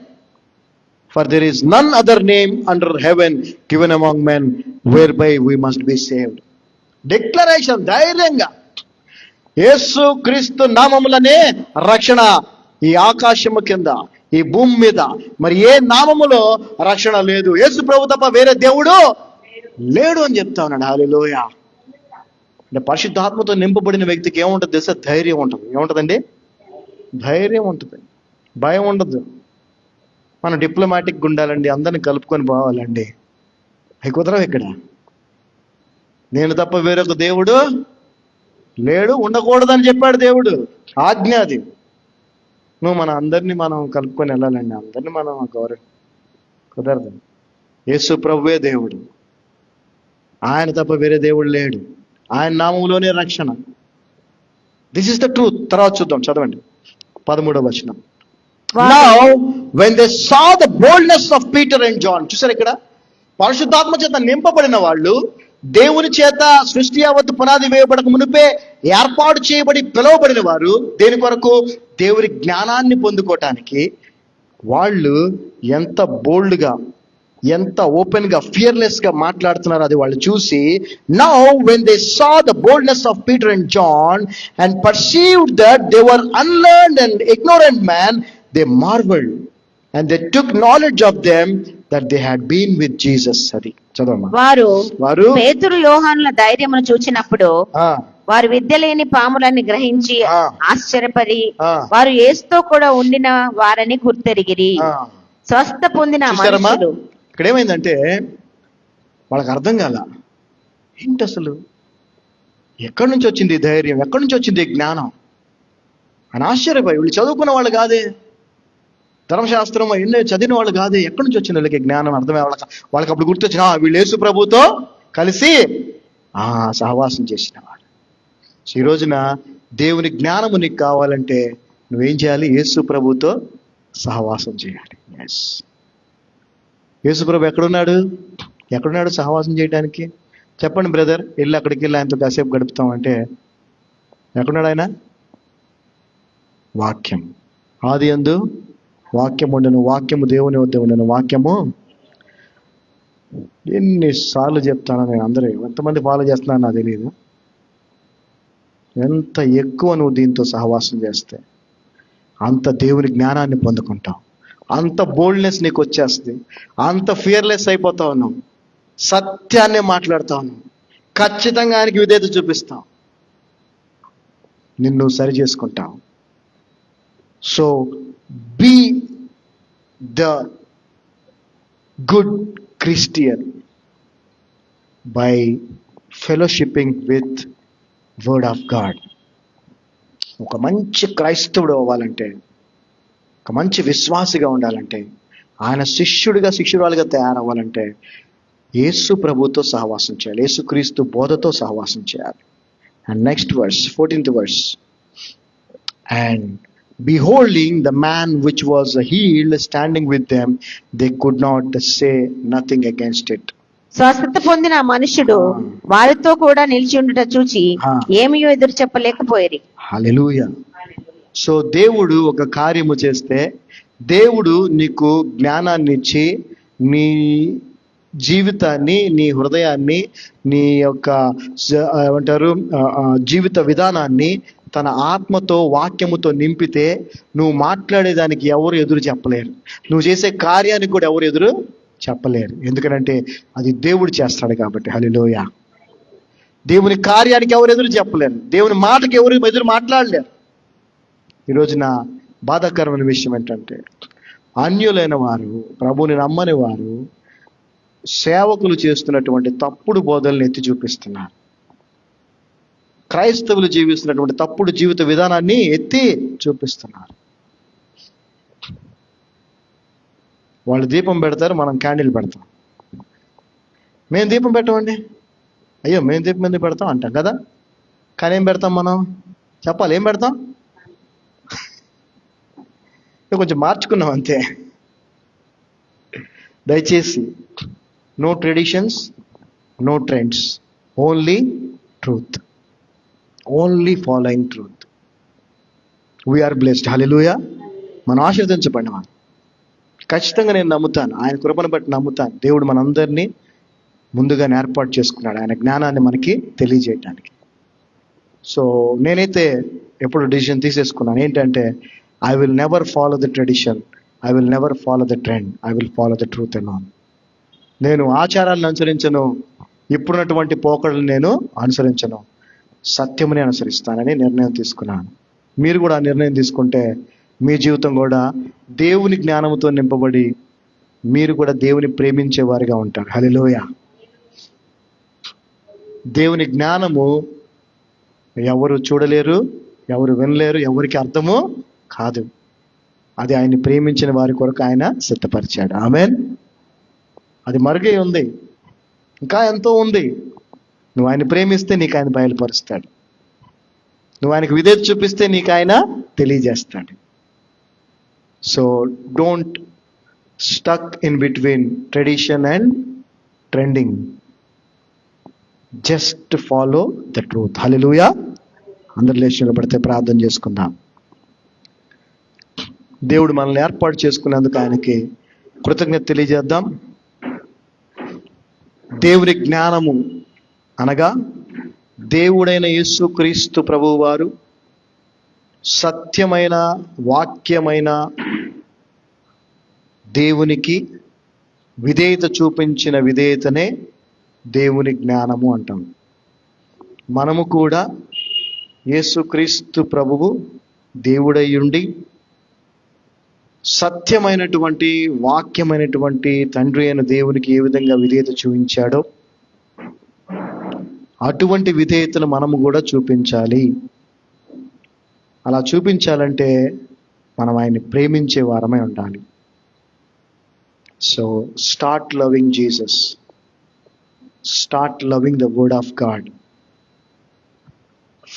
for there is none other name under heaven given among men whereby we must be saved. Declaration, ధైర్యంగా యేసు క్రీస్తు నామములనే రక్షణ. ఈ ఆకాశము కింద, ఈ భూమి మీద మరి ఏ నామములో రక్షణ లేదు. యేసు ప్రభు తప్ప వేరే దేవుడు లేడు అని చెప్తా ఉన్నాడు. హల్లెలూయా. అంటే పరిశుద్ధాత్మతో నింపబడిన వ్యక్తికి ఏముంటుంది తెలుసా? ధైర్యం ఉంటుంది. ఏముంటుందండి? ధైర్యం ఉంటుంది, భయం ఉండదు. మనం డిప్లొమాటిక్గా ఉండాలండి, అందరిని కలుపుకొని పోవాలండి. అవి కుదరవు ఇక్కడ. నేను తప్ప వేరొక దేవుడు లేడు, ఉండకూడదని చెప్పాడు దేవుడు. ఆజ్ఞ అది. నువ్వు మన అందరినీ మనం కలుపుకొని వెళ్ళాలండి, అందరినీ మనం కుదరదు. యేసు ప్రభువే దేవుడు, ఆయన తప్ప వేరే దేవుడు లేడు, ఆయన నామములోనే రక్షణ. This is the truth. తర్వాత చూద్దాం, చదవండి 13వ వచనం. Now when they saw the boldness of Peter and John, చూసారు ఇక్కడ పరిశుద్ధాత్మ చేత నింపబడిన వాళ్ళు, దేవుని చేత సృష్టి యావత్తు పునాది వేయబడక మునిపే ఏర్పాటు చేయబడి పిలువబడిన వారు, దేని కొరకు? దేవుని జ్ఞానాన్ని పొందుకోవటానికి. వాళ్ళు ఎంత బోల్డ్గా, ఎంత ఓపెన్ గా, ఫియర్లెస్ గా మాట్లాడుతున్నారు అది వాళ్ళు చూసి, now when they saw the boldness of Peter and John and perceived that they were unlearned and ignorant man, they marvelled and they took knowledge of them that they had been with Jesus. అది చదవమ్మా. వారు పేతురు యోహానుల ధైర్యమును చూచినప్పుడు వారు విద్య లేని పాములని గ్రహించి ఆశ్చర్యపడి వారు యేసుతో కూడా ఉండిన వారని గుర్తెరిగిరి. స్వస్థ పొందిన మనుషులు. ఇక్కడ ఏమైందంటే వాళ్ళకి అర్థం కాల, ఏంటి అసలు, ఎక్కడి నుంచి వచ్చింది ధైర్యం, ఎక్కడి నుంచి వచ్చింది జ్ఞానం అని ఆశ్చర్యపోయి. వీళ్ళు చదువుకున్న వాళ్ళు కాదే, ధర్మశాస్త్రం ఎన్నో చదివిన వాళ్ళు కాదే, ఎక్కడి నుంచి వచ్చింది వీళ్ళకి జ్ఞానం? అర్థమే వాళ్ళకి అప్పుడు గుర్తొచ్చిన వీళ్ళు యేసు ప్రభుతో కలిసి సహవాసం చేసిన వాళ్ళు. ఈ రోజున దేవుని జ్ఞానము నీకు కావాలంటే నువ్వేం చేయాలి? యేసు ప్రభుతో సహవాసం చేయాలి. ఎస్, యేసు ప్రభు ఎక్కడున్నాడు సహవాసం చేయడానికి? చెప్పండి బ్రదర్, వెళ్ళి అక్కడికి వెళ్ళి ఆయనతో కాసేపు గడుపుతాం అంటే ఎక్కడున్నాడు ఆయన? వాక్యం. ఆది యందు వాక్యం ఉండను, వాక్యము దేవుని వద్ద ఉండను, వాక్యము. ఎన్నిసార్లు చెప్తాను నేను, అందరూ ఎంతమంది ఫాలో చేస్తున్నాను నాకు తెలియదు. ఎంత ఎక్కువ నువ్వు దీంతో సహవాసం చేస్తే అంత దేవుని జ్ఞానాన్ని పొందుకుంటావు, అంత బోల్డ్నెస్ నీకు వచ్చేస్తుంది, అంత ఫియర్లెస్ అయిపోతావు. నువ్వు సత్యాన్నే మాట్లాడుతావు, నువ్వు ఖచ్చితంగా ఆయనకి విధేయత చూపిస్తావు, నిన్ను సరి చేసుకుంటావు. So be the good Christian by fellowshipping with word of God. ఒక మంచి క్రైస్తవుడు అవ్వాలంటే, ఒక మంచి విశ్వాసిగా ఉండాలంటే, ఆయన శిష్యురాలుగా తయారవ్వాలంటే యేసు ప్రభుతో సహవాసం చేయాలి, యేసు క్రీస్తు బోధతో సహవాసం చేయాలి. And next verse, 14th verse, and beholding the man which was healed standing with them, they could not say nothing against it. స్వస్థత పొందిన ఆ మనుషుడు వారితో కూడా నిలిచి ఉండుట చూచి ఏమీ ఎదురు చెప్పలేకపోయేది. హల్లెలూయా. సో దేవుడు ఒక కార్యము చేస్తే, దేవుడు నీకు జ్ఞానాన్ని ఇచ్చి నీ జీవితాన్ని, నీ హృదయాన్ని, నీ యొక్క ఏమంటారు జీవిత విధానాన్ని తన ఆత్మతో, వాక్యముతో నింపితే నువ్వు మాట్లాడేదానికి ఎవరు ఎదురు చెప్పలేరు. నువ్వు చేసే కార్యానికి కూడా ఎవరు ఎదురు చెప్పలేరు. ఎందుకంటే అది దేవుడు చేస్తాడు కాబట్టి. హల్లెలూయా. దేవుని కార్యానికి ఎవరు ఎదురు చెప్పలేరు. దేవుని మాటకి ఎవరు ఎదురు మాట్లాడలేరు. ఈరోజు నా బాధాకరమైన విషయం ఏంటంటే, అన్యులైన వారు, ప్రభువుని నమ్మని వారు సేవకులు చేస్తున్నటువంటి తప్పుడు బోధనలు ఎత్తి చూపిస్తున్నారు. క్రైస్తవులు జీవిస్తున్నటువంటి తప్పుడు జీవిత విధానాన్ని ఎత్తి చూపిస్తున్నారు. వాళ్ళు దీపం పెడతారు, మనం క్యాండిల్ పెడతాం. మేము దీపం పెట్టమండి, అయ్యో మేము దీపం ఎందుకు పెడతాం అంటాం కదా. కానీ ఏం పెడతాం మనం? చెప్పాలి, ఏం పెడతాం? కొంచెం మార్చుకున్నాం అంతే. దయచేసి no traditions, no trends, only truth, only following truth. We are blessed. హల్లెలూయా. మనం ఆశీర్వదించబడిన మనం. ఖచ్చితంగా నేను నమ్ముతాను, ఆయన కృపను బట్టి నమ్ముతాను, దేవుడు మనందరినీ ముందుగానే ఏర్పాటు చేసుకున్నాడు ఆయన జ్ఞానాన్ని మనకి తెలియజేయడానికి. సో నేనైతే ఎప్పుడు డిసిషన్ తీసేసుకున్నాను ఏంటంటే, I will never follow the tradition, I will never follow the trend, I will follow the truth alone. నేను ఆచారాలను అనుసరించను, ఇప్పుడున్నటువంటి పోకడలు నేను అనుసరించను, సత్యముని అనుసరిస్తానని నిర్ణయం తీసుకున్నాను. మీరు కూడా ఆ నిర్ణయం తీసుకుంటే మీ జీవితం కూడా దేవుని జ్ఞానంతో నింపబడి మీరు కూడా దేవుని ప్రేమించే వారిగా ఉంటారు. హల్లెలూయా. దేవుని జ్ఞానము ఎవరు చూడలేరు, ఎవరు వినలేరు, ఎవరికి అర్థము కాదు. అది ఆయన్ని ప్రేమించిన వారి కొరకు ఆయన సిద్ధపరిచాడు. ఆమేన్. అది మరుగే ఉంది, ఇంకా ఎంతో ఉంది. నువ్వు ఆయన ప్రేమిస్తే నీకు ఆయన బయలుపరుస్తాడు. నువ్వు ఆయనకు విధేయత చూపిస్తే నీకు ఆయన తెలియజేస్తాడు. So don't stuck in between tradition and trending, just follow the truth. Hallelujah. అందరి లేచి పడితే ప్రార్థన చేసుకుందాం. దేవుడు మనల్ని ఏర్పాటు చేసుకున్నందుకు ఆయనకి కృతజ్ఞత తెలియజేద్దాం. దేవుని జ్ఞానము అనగా దేవుడైన యేసుక్రీస్తు ప్రభువు వారు సత్యమైన వాక్యమైన దేవునికి విధేయత చూపించిన విధేయతనే దేవుని జ్ఞానము అంటాం. మనము కూడా యేసుక్రీస్తు ప్రభువు దేవుడయ్యుండి సత్యమైనటువంటి వాక్యమైనటువంటి తండ్రి అయిన దేవునికి ఏ విధంగా విధేయత చూపించాడో అటువంటి విధేయతను మనము కూడా చూపించాలి. అలా చూపించాలంటే మనం ఆయన్ని ప్రేమించే వారమై ఉండాలి. So start loving Jesus, start loving the word of God,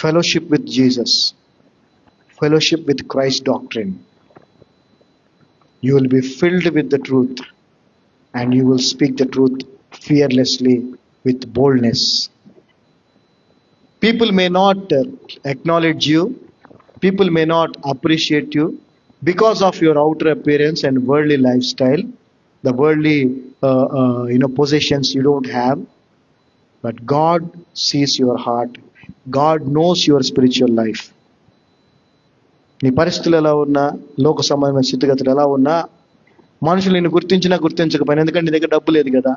fellowship with Jesus, fellowship with Christ doctrine. You will be filled with the truth and you will speak the truth fearlessly with boldness. People may not acknowledge you, people may not appreciate you because of your outer appearance and worldly lifestyle, the worldly possessions you don't have, but God sees your heart, God knows your spiritual life. నీ పరిస్థితులు ఎలా ఉన్నా, లోక సంబంధమైన స్థితిగతులు ఎలా ఉన్నా, మనుషులు నిన్ను గుర్తించినా గుర్తించకపోయినా, ఎందుకంటే నీ దగ్గర డబ్బు లేదు కదా,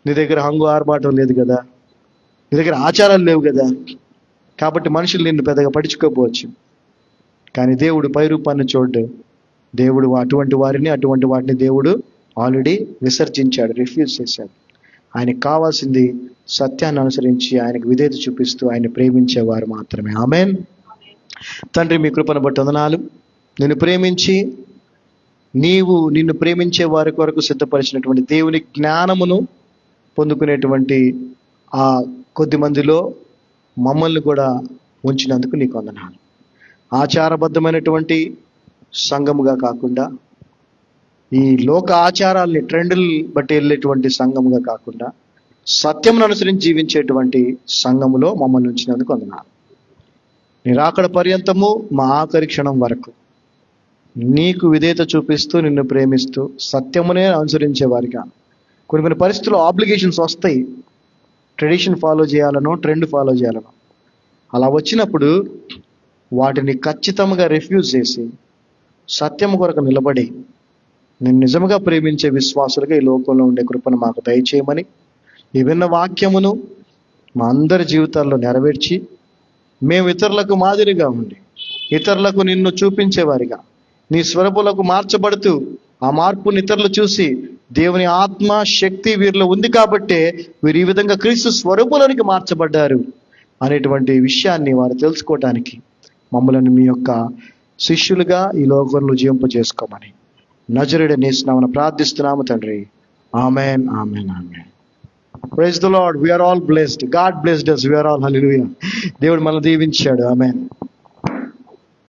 నీ దగ్గర హంగు ఆర్భాటం లేదు కదా, నీ దగ్గర ఆచారాలు లేవు కదా, కాబట్టి మనుషులు నిన్ను పెద్దగా పట్టించుకోకపోవచ్చు. కానీ దేవుడు పైరూపాన్ని చూడ్డు. దేవుడు అటువంటి వాటిని దేవుడు ఆల్రెడీ విసర్జించాడు, రిఫ్యూజ్ చేశాడు. ఆయనకు కావాల్సింది సత్యాన్ని అనుసరించి ఆయనకు విధేయత చూపిస్తూ ఆయన ప్రేమించేవారు మాత్రమే. ఆమేన్. తండ్రి, మీ కృపను బట్టి వందనాలు. నిన్ను ప్రేమించి నిన్ను ప్రేమించే వారి కొరకు సిద్ధపరిచినటువంటి దేవుని జ్ఞానమును పొందుకునేటువంటి ఆ కొద్ది మందిలో మమ్మల్ని కూడా ఉంచినందుకు నీకు వందనాలు. ఆచారబద్ధమైనటువంటి సంఘముగా కాకుండా, ఈ లోక ఆచారాల్ని ట్రెండ్లు బట్టి వెళ్ళేటువంటి సంఘముగా కాకుండా, సత్యమును అనుసరించి జీవించేటువంటి సంఘములో మమ్మల్ని ఉంచినందుకు వందనాలు. నిరాకడ పర్యంతము మా ఆఖరి క్షణం వరకు నీకు విధేయత చూపిస్తూ, నిన్ను ప్రేమిస్తూ, సత్యమునే అనుసరించే వారిగా. కొన్ని పరిస్థితుల్లో ఆబ్లిగేషన్స్ వస్తాయి, ట్రెడిషన్ ఫాలో చేయాలనో ట్రెండ్ ఫాలో చేయాలనో. అలా వచ్చినప్పుడు వాటిని ఖచ్చితంగా రిఫ్యూజ్ చేసి సత్యము కొరకు నిలబడి నేను నిజముగా ప్రేమించే విశ్వాసులుగా ఈ లోకంలో ఉండే కృపను మాకు దయచేయమని, ఈ విన్న వాక్యమును మా అందరి జీవితాల్లో నెరవేర్చి, మేము ఇతరులకు మాదిరిగా ఉండి, ఇతరులకు నిన్ను చూపించేవారిగా, నీ స్వరూపులకు మార్చబడుతూ, ఆ మార్పుని ఇతరులు చూసి దేవుని ఆత్మ శక్తి వీరిలో ఉంది కాబట్టే వీరు ఈ విధంగా క్రీస్తు స్వరూపులోనికి మార్చబడ్డారు అనేటువంటి విషయాన్ని వారు తెలుసుకోవటానికి మమ్మల్ని మీ యొక్క శిష్యులుగా ఈ లోకంలో జీవింపజేసుకోమని నజరేయుడైన యేసు నామమున ప్రార్థిస్తున్నాము తండ్రి. Amen, amen, amen. Praise the lord. We are all blessed. God blessed us. We are all hallelujah. దేవుడు మనల్ని దీవించాడు. ఆమేన్.